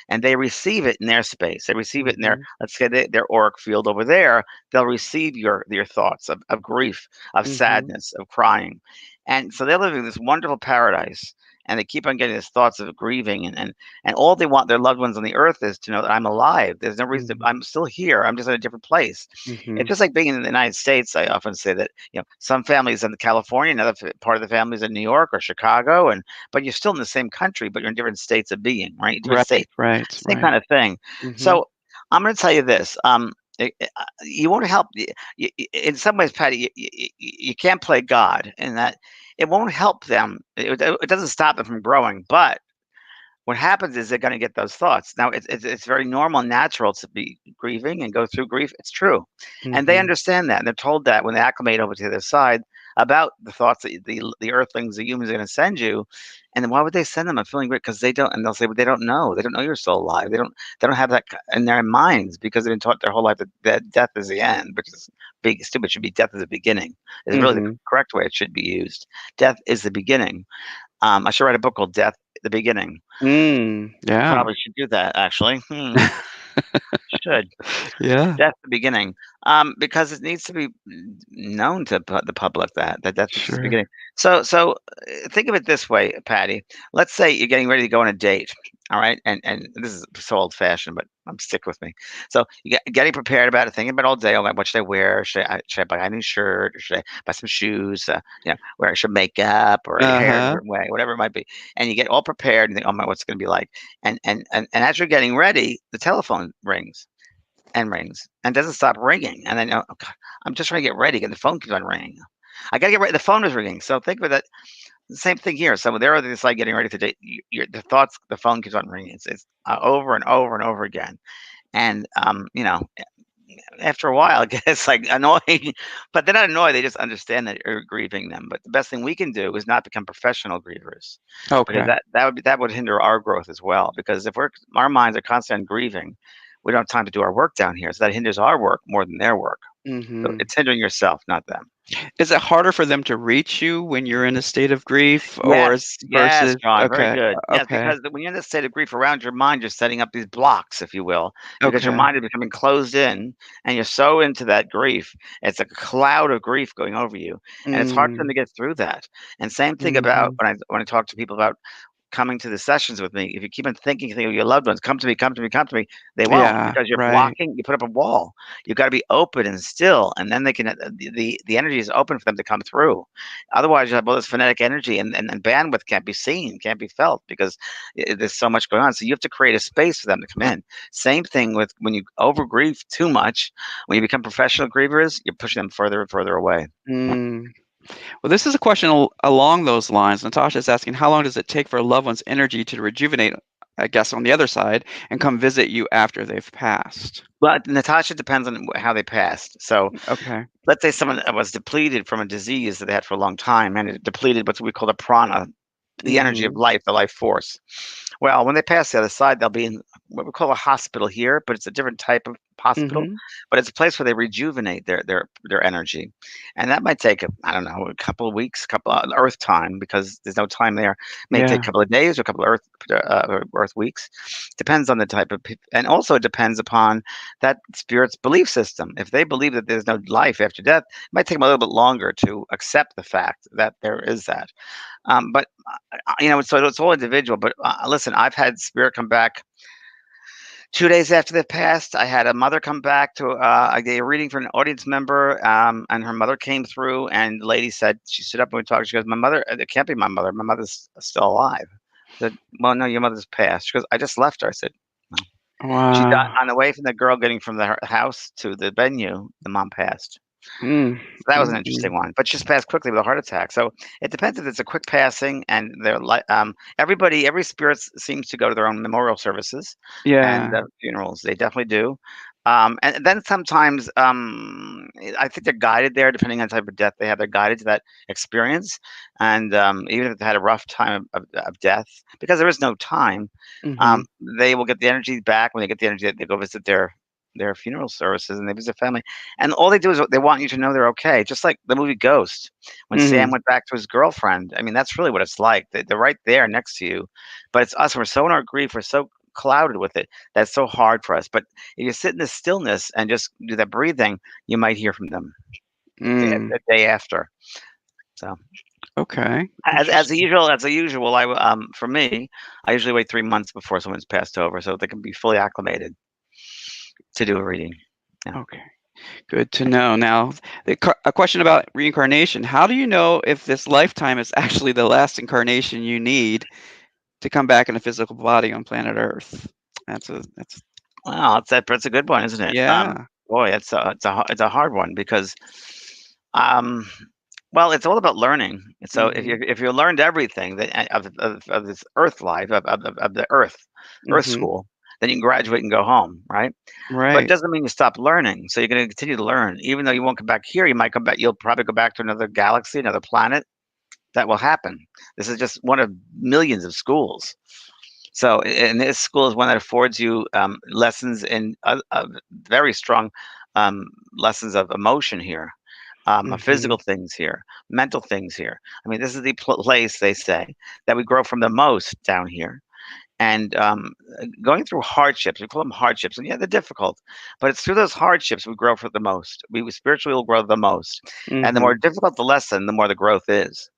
and they receive it in their space. They receive it in their, Mhm. let's say, their auric field over there. They'll receive your thoughts of grief, of Mhm. sadness, of crying. And so they're living this wonderful paradise. And they keep on getting these thoughts of grieving and all they want their loved ones on the earth is to know that I'm alive. There's no reason Mhm. I'm still here. I'm just in a different place. It's Mhm. just like being in the United States. I often say that, some families in California, another part of the families in New York or Chicago, but you're still in the same country, but you're in different states of being, right? Different Right, states. right, Same right. kind of thing. Mhm. So I'm going to tell you this. You won't help. In some ways, Patty, you can't play God in that it won't help them. It doesn't stop them from growing, but what happens is they're going to get those thoughts. Now, it's very normal and natural to be grieving and go through grief. It's true. And they Mhm. understand that. And they're told that when they acclimate over to the other side about the thoughts that the earthlings, the humans are going to send you. And then why would they send them? I'm feeling great because they don't. And they'll say, but they don't know. They don't know you're still alive. They don't have that in their minds because they've been taught their whole life that death is the end, which is big, stupid. It should be death is the beginning, is really the Mhm. correct way it should be used. Death is the beginning. I should write a book called Death, the Beginning. Yeah. Probably should do that actually. Should. Yeah, That's the beginning, because it needs to be known to the public that that's just the sure. beginning. So, think of it this way, Patty. Let's say you're getting ready to go on a date, all right? And this is so old fashioned, but stick with me. So you getting prepared about it, thinking about all day. Oh, what should I wear? Should I buy a new shirt, or should I buy some shoes? Wear some makeup or your hair a Uh-huh. different way, whatever it might be. And you get all prepared and think, oh my, what's it going to be like? And as you're getting ready, the telephone rings and rings and doesn't stop ringing. And then, oh God, I'm just trying to get ready. And the phone keeps on ringing. I got to get ready. The phone is ringing. So think of that. The same thing here. So they're on the side getting ready to date. The thoughts, the phone keeps on ringing. It's over and over and over again. And after a while, it gets like annoying. But they're not annoyed. They just understand that you're grieving them. But the best thing we can do is not become professional grievers, because Okay. that would hinder our growth as well. Because if our minds are constantly grieving, we don't have time to do our work down here. So that hinders our work more than their work. So Mhm. it's hindering yourself, not them. Is it harder for them to reach you when you're in a state of grief or Yes, is yes, versus John, very okay, good. Yes, okay, because when you're in this state of grief around your mind, you're setting up these blocks, if you will, because your okay. mind is becoming closed in and you're so into that grief. It's like a cloud of grief going over you, and it's hard for them Mm, to get through that. And same thing about mhm. when I talk to people about coming to the sessions with me. If you keep on thinking of your loved ones, come to me, come to me, come to me, they won't, Yeah, because you're right. blocking. You put up a wall. You got to be open and still, and then they can. The energy is open for them to come through. Otherwise, you have all this phonetic energy, and bandwidth can't be seen, can't be felt, because there's so much going on. So you have to create a space for them to come in. Same thing with when you over grieve too much. When you become professional grievers, you're pushing them further and further away. Mm. Well, this is a question along those lines. Natasha is asking, how long does it take for a loved one's energy to rejuvenate, I guess, on the other side, and come visit you after they've passed? But Natasha depends on how they passed. So Okay. let's say someone was depleted from a disease that they had for a long time, and it depleted what we call the prana, the energy of Mhm. life, the life force. Well, when they pass the other side, they'll be in what we call a hospital here, but it's a different type of hospital. Mhm. But it's a place where they rejuvenate their energy, and that might take I don't know, a couple of weeks, couple of Earth time, because there's no time there. May take a Yeah. couple of days or a couple of Earth weeks. Depends on the type of and also it depends upon that spirit's belief system. If they believe that there's no life after death, it might take them a little bit longer to accept the fact that there is that. But so it's all individual. But listen, I've had spirit come back 2 days after they passed. I had a mother come back to I gave a reading for an audience member, and her mother came through, and the lady said, she stood up and we talked. She goes, "My mother, it can't be my mother. My mother's still alive." I said, "Well, no, your mother's passed." She goes, "I just left her." I said, "No." She died Wow. on the way from the girl getting from the house to the venue. The mom passed. Mm. So that was an interesting Mhm. one, but she just passed quickly with a heart attack. So it depends if it's a quick passing, and they're like every spirit seems to go to their own memorial services and Yeah. funerals. They definitely do. And then sometimes I think they're guided there, depending on the type of death they have. They're guided to that experience, and even if they had a rough time of death, because there is no time, Mhm. they will get the energy back. When they get the energy, they go visit their funeral services and they visit family, and all they do is they want you to know they're okay, just like the movie Ghost. When Sam Mhm. went back to his girlfriend, I mean, that's really what it's like. They're right there next to you, but it's us. We're so in our grief. We're so clouded with it. That's so hard for us. But if you sit in the stillness and just do that breathing, you might hear from them Mm. the day after. So Okay. as Interesting. usual, for me, I usually wait 3 months before someone's passed over, so they can be fully acclimated to do a reading. Yeah. Okay. Good to know. Now, a question about reincarnation. How do you know if this lifetime is actually the last incarnation you need to come back in a physical body on planet Earth? That's Wow, that's a good one, isn't it? yeah. Boy, it's a hard one because, um, well, it's all about learning. So Mhm. if you learned everything that of this Earth life of the Earth Mhm. school, then you can graduate and go home, right? But it Right. doesn't mean you stop learning. So you're going to continue to learn, even though you won't come back here. You might come back. You'll probably go back to another galaxy, another planet. That will happen. This is just one of millions of schools. So, and this school is one that affords you lessons in very strong um, lessons of emotion here, of physical Mhm. things here, mental things here. I mean, this is the place they say that we grow from the most down here. And going through hardships, we call them hardships, and yeah, they're difficult, but it's through those hardships we grow for the most. We spiritually will grow the most, and the more Mhm. difficult the lesson, the more the growth is,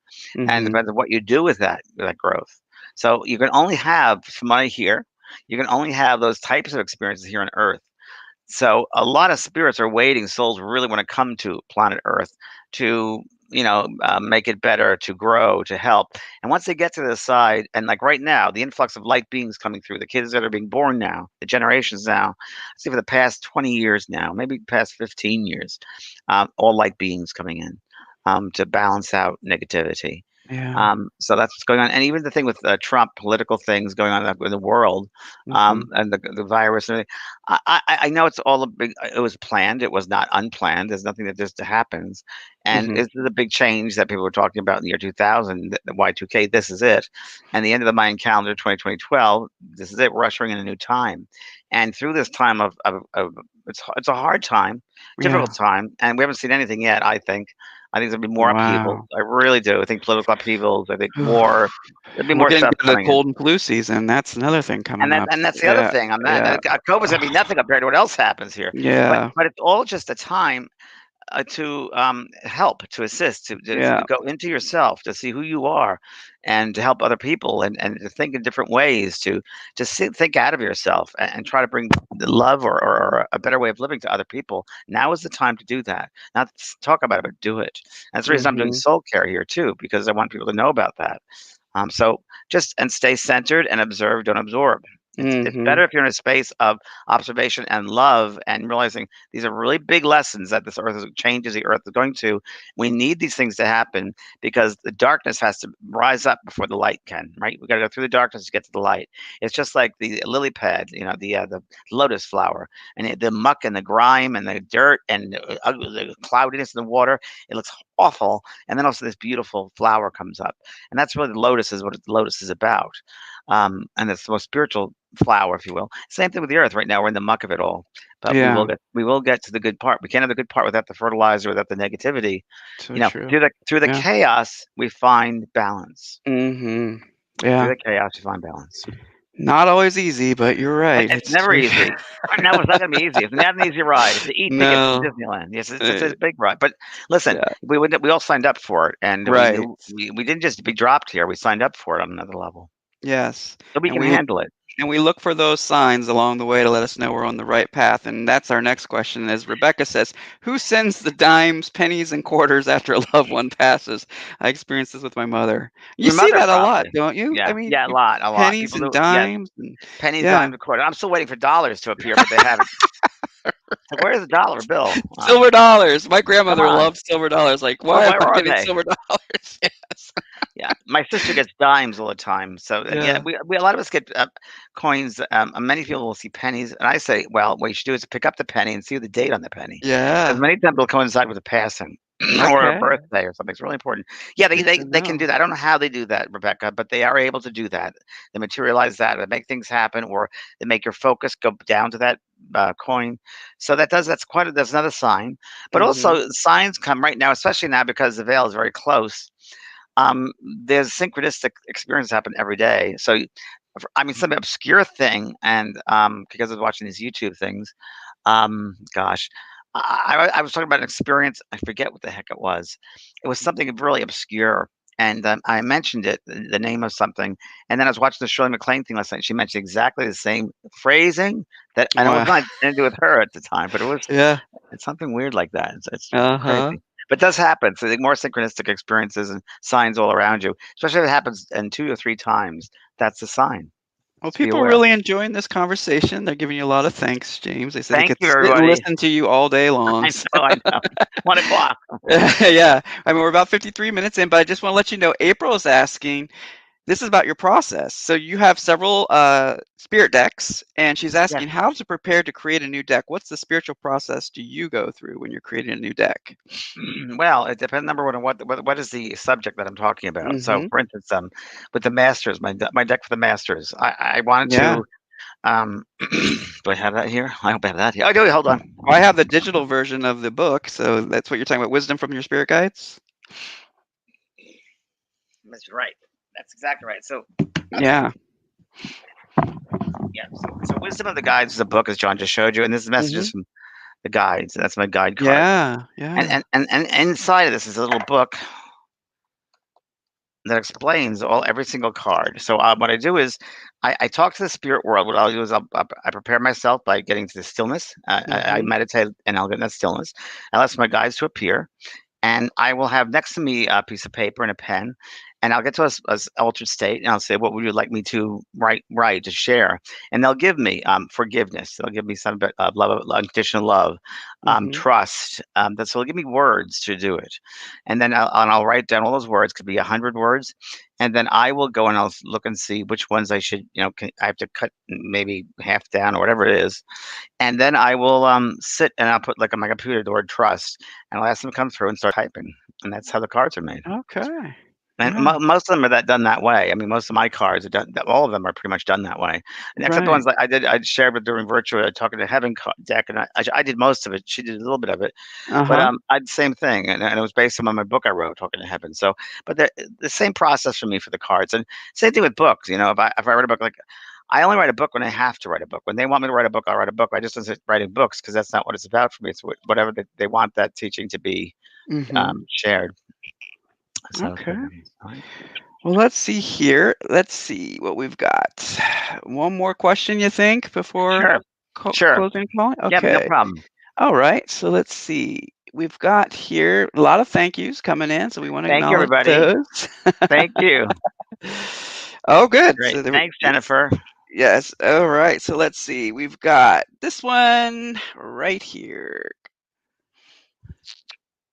and it Mhm. depends on what you do with that growth. So you can only have, from what I hear, you can only have those types of experiences here on Earth. So a lot of spirits are waiting. Souls really want to come to planet Earth to make it better, to grow, to help. And once they get to the side, and like right now, the influx of light beings coming through, the kids that are being born now, the generations now, see for the past 20 years now, maybe past 15 years, all light beings coming in to balance out negativity. Yeah. So that's what's going on, and even the thing with Trump, political things going on in the world, Mhm. and the virus and everything. I know it's all a big. It was planned. It was not unplanned. There's nothing that just happens, and Mhm. this is a big change that people were talking about in the year 2000, the Y2K. This is it, and the end of the Mayan calendar, 2012. This is it. We're ushering in a new time, and through this time of it's a hard time, Yeah. difficult time, and we haven't seen anything yet. I think there'll be more upheaval. Wow. I really do. I think political upheavals. I think war. There'll be We're more getting stuff to the coming in. cold and flu season. That's another thing And coming that up. and that's the other Yeah. thing on that. Yeah. COVID's gonna be nothing compared to what else happens here. But Yeah. but it's all just a time to help, to assist, to Yeah. go into yourself, to see who you are, and to help other people, and to think in different ways, to think out of yourself, and try to bring the love, or a better way of living to other people. Now is the time to do that. Not talk about it, but do it. That's the reason I'm doing Mhm. soul care here too, because I want people to know about that. So just and stay centered and observe, don't absorb. It's Mhm. better if you're in a space of observation and love, and realizing these are really big lessons that this earth changes the earth is going to. We need these things to happen because the darkness has to rise up before the light can. Right? We got to go through the darkness to get to the light. It's just like the lily pad, the lotus flower, and the muck and the grime and the dirt and the cloudiness in the water. It looks awful, and then also this beautiful flower comes up, and that's really the lotus is what the lotus is about. And it's the most spiritual flower, if you will. Same thing with the earth. Right now, we're in the muck of it all, but we will Yeah. get to the good part. We can't have the good part without the fertilizer, without the negativity. So true. Through the Yeah. chaos, we find balance. Mhm. Through Yeah. the chaos, we find balance. Not always easy, but you're right. It's It's never true. easy. No, it's not gonna be easy. It's not an easy ride. It's an e-ticket from No. Disneyland. Yes, it's Uh, a big ride. But listen, yeah. we all signed up for it, and we Right. knew we didn't just be dropped here. We signed up for it on another level, Yes. so we And can we handle it. and we look for those signs along the way to let us know we're on the right path. And that's our next question. As Rebecca says, who sends the dimes, pennies, and quarters after a loved one passes? I experienced this with my mother. You Your see mother that a lot, probably. don't you? I Yeah, mean, yeah, a lot. pennies People and do, yes, dimes and pennies, yeah. dimes, and quarters. I'm still waiting for dollars to appear, but they haven't. So where's the dollar bill? Silver dollars. My Come grandmother on. loved silver dollars. Like, Well, why am where I are getting they? silver dollars? Yes. Yeah, my sister gets dimes all the time. So yeah, Yeah. we a lot of us get coins. And many people will see pennies, and I say, well, what you should do is pick up the penny and see the date on the penny, because Yeah. many times will coincide with a passing or a Okay. birthday or something. It's really important. Yeah, they, Good they to they can know. do that. I don't know how they do that, Rebecca, but they are able to do that. They materialize that. They make things happen, or they make your focus go down to that coin. So that's another sign. But Mhm. also signs come right now, especially now because the veil is very close. um, there's synchronistic experiences happen every day. So, I mean, some obscure thing, and because I was watching these YouTube things, gosh, I was talking about an experience. I forget what the heck it was. It was something really obscure, and I mentioned it, the name of something, and then I was watching the Shirley MacLaine thing last night. She mentioned exactly the same phrasing that, and it was Wow. not anything to do with her at the time, but Yeah. it's something weird like that. It's Uh-huh. crazy. But it does happen. So the more synchronistic experiences and signs all around you, especially if it happens in 2 or 3 times, that's a sign. Well, Just be people are aware. really enjoying this conversation. They're giving you a lot of thanks, James. They said they Thank could you, sit and everybody. listen to you all day long. I know. 1 o'clock. Yeah. I mean, we're about 53 minutes in, but I just want to let you know April is asking, this is about your process. So you have several spirit decks, and she's Yes. asking how to prepare to create a new deck. What's the spiritual process do you go through when you're creating a new deck? Well, it depends, number 1, on what is the subject that I'm talking about. So, Mm-hmm. for instance, with the masters, my deck for the masters, I wanted Yeah. to, do I have that here? I hope I have that here. I do. Hold on. Well, I have the digital version of the book, so that's what you're talking about. Wisdom from your spirit guides. That's right. That's exactly right. So, Yeah. yeah. So Wisdom of the Guides is a book, as John just showed you, and this is Mm-hmm. messages from the guides. That's my guide card. Yeah. And Yeah. and and and inside of this is a little book that explains every single card. So, what I do is I talk to the spirit world. What I'll do is I prepare myself by getting to the stillness. I Mm-hmm. meditate, and I'll get in that stillness. I ask my guides to appear, and I will have next to me a piece of paper and a pen, and I'll get to a altered state, and I'll say, "What would you like me to write to share?" And they'll give me forgiveness. They'll give me some bit of love, unconditional love, Mhm. trust. That's so they'll give me words to do it, and then I'll write down all those words. Could be 100 words, and then I will go and I'll look and see which ones I should, I have to cut maybe half down or whatever it is, and then I will sit and I'll put like on my computer the word trust, and I'll ask them to come through and start typing, and that's how the cards are made. Okay. And Yeah. most of them are done that way. I mean, most of my cards are done. All of them are pretty much done that way, and except the Right. ones that I shared with during virtual talking to heaven deck, and I did most of it. She did a little bit of it, but Uh-huh. I did the same thing, and it was based on my book I wrote, Talking to Heaven. So, but the same process for me for the cards, and same thing with books. If I write a book, like I only write a book when I have to write a book. When they want me to write a book, I'll write a book. I just don't sit writing books because that's not what it's about for me. It's whatever they want that teaching to be Mhm. shared. So that's what Okay. it is. All right. Well, let's see here. Let's see what we've got. One more question, you think, before Sure. Sure. closing call? Yep. No Okay. problem. All right. So let's see. We've got here a lot of thank yous coming in, so we want to Thank you, acknowledge everybody. those. Thank you. Oh, good. Great. So there we, Thanks, Jennifer. yes. All right. So let's see. We've got this one right here.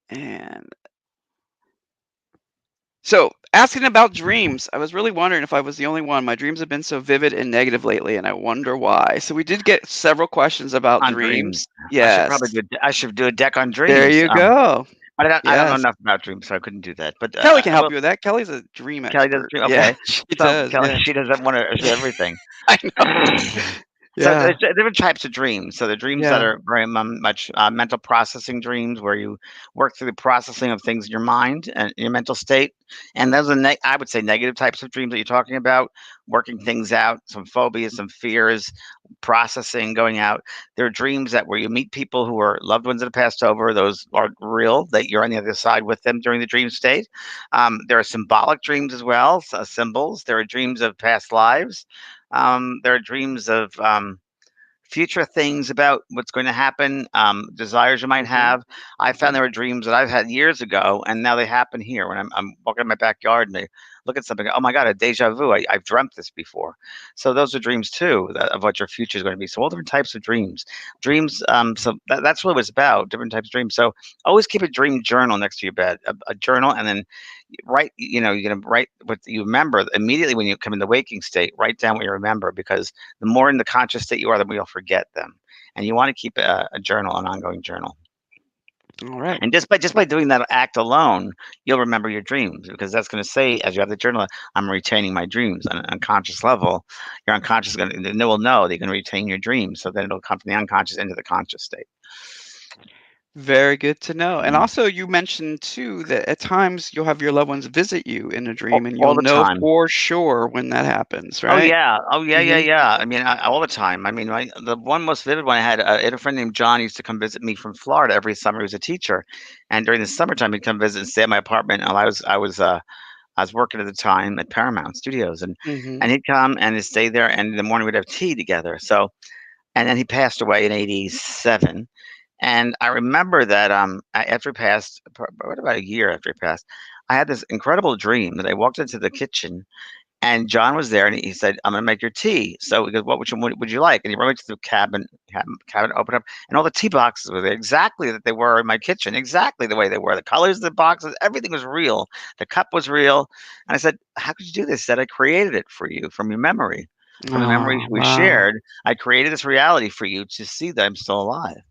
And so, asking about dreams, I was really wondering if I was the only one. My dreams have been so vivid and negative lately, and I wonder why. So, we did get several questions about On dreams. dreams. Yes. I should do a deck on There dreams. you go. But I don't know Yes. enough about dreams, so I couldn't do that. But Kelly can I help will. you with that. Kelly's a dream Kelly does expert. dream. Yeah, Okay. she So does. Kelly, Yeah. she does want to everything. I know. So Yeah. there's different types of dreams. So the dreams that Yeah. are very much mental processing dreams, where you work through the processing of things in your mind and your mental state. And those are, I would say, negative types of dreams that you're talking about, working things out, some phobias, some fears, processing, going out. There are dreams that where you meet people who are loved ones that have passed over. Those are real, that you're on the other side with them during the dream state. There are symbolic dreams as well, symbols. There are dreams of past lives. There are dreams of future things about what's going to happen, desires you might Mhm. have. I found Mhm. there were dreams that I've had years ago, and now they happen here when I'm walking in my backyard and I look at something. Oh my God, a deja vu! I've dreamt this before. So those are dreams too of what your future is going to be. So all different types of dreams. Dreams. So that's what it was about. Different types of dreams. So always keep a dream journal next to your bed, a journal, and then write. You're gonna write what you remember immediately when you come in the waking state. Write down what you remember because the more in the conscious state you are, the more you'll forget them. And you want to keep a journal, an ongoing journal. All right. And just by doing that act alone, you'll remember your dreams because that's going to say, as you have the journal, I'm retaining my dreams on an unconscious level. Your unconscious is going to, will know that you're going to retain your dreams. So then it'll come from the unconscious into the conscious state. Very good to know. And Mhm. also, you mentioned too that at times you'll have your loved ones visit you in a dream, and you'll All the know time. for sure when that happens, Oh right? yeah. Oh yeah, yeah, Mhm. yeah. I mean, all the time. I mean, the one most vivid one I had a friend named John. He used to come visit me from Florida every summer. He was a teacher, and during the summertime, he'd come visit and stay at my apartment. And I was working at the time at Paramount Studios, Mhm. and he'd come and he'd stay there, and in the morning we'd have tea together. So, and then he passed away in '87. And I remember that after he passed, what about a year after he passed, I had this incredible dream that I walked into the kitchen and John was there, and he said, "I'm gonna make your tea." So he goes, what would you like?" And he brought me to the cabinet, opened up, and all the tea boxes were there exactly that they were in my kitchen, exactly the way they were. The colors of the boxes, everything was real. The cup was real. And I said, "How could you do this?" He said, "I created it for you from your memory, from the memories Oh, we wow. shared. I created this reality for you to see that I'm still alive."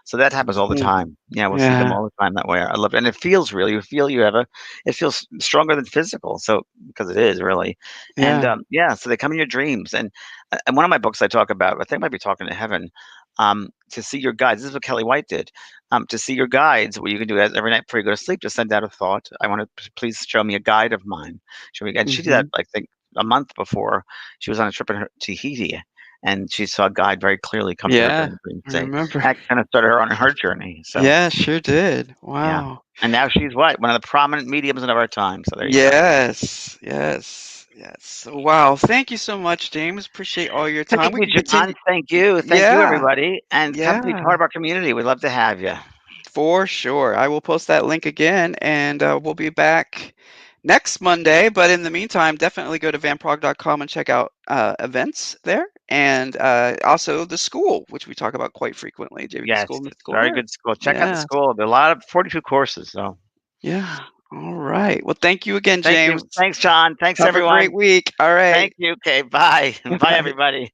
So that happens all the Mm. time. Yeah, we'll see them Yeah. all the time that way. I love it, and it feels real. You feel you have a. It feels stronger than physical. So because it is really, and, Yeah. yeah, so they come in your dreams, and one of my books I talk about, I think I might be talking to heaven, to see your guides. This is what Kelly White did. To see your guides, what you can do is every night before you go to sleep, just send out a thought. I want to please show me a guide of mine. Show me, and she did that, Mhm. I think, a month before she was on a trip in Tahiti, and she saw a guide very clearly come to her Yeah. during the dream I state. remember. That kind of started her on her journey. So Yeah, sure did. yeah, Wow. and now she's what, one of the prominent mediums of our time. So there you go. Yes. Yes. Yes. So, wow. Thank you so much, James. Appreciate all your time. Thank We you, can continue. John. Thank you. Thank you, Yeah. everybody. And come be Yeah. part of our community. We'd love to have you. For sure. I will post that link again, and we'll be back next Monday. But in the meantime, definitely go to vanprog.com and check out events there, and also the school, which we talk about quite frequently. JV, the Yes, school, the it's a school very there. good school. Check out the Yeah, school. There are a lot of 42 courses. So yeah. All right. Well, thank you again, thank James. you. Thanks, John. Thanks, Have a everyone. great week. All right. Thank you. Okay, bye. Bye, Bye. everybody.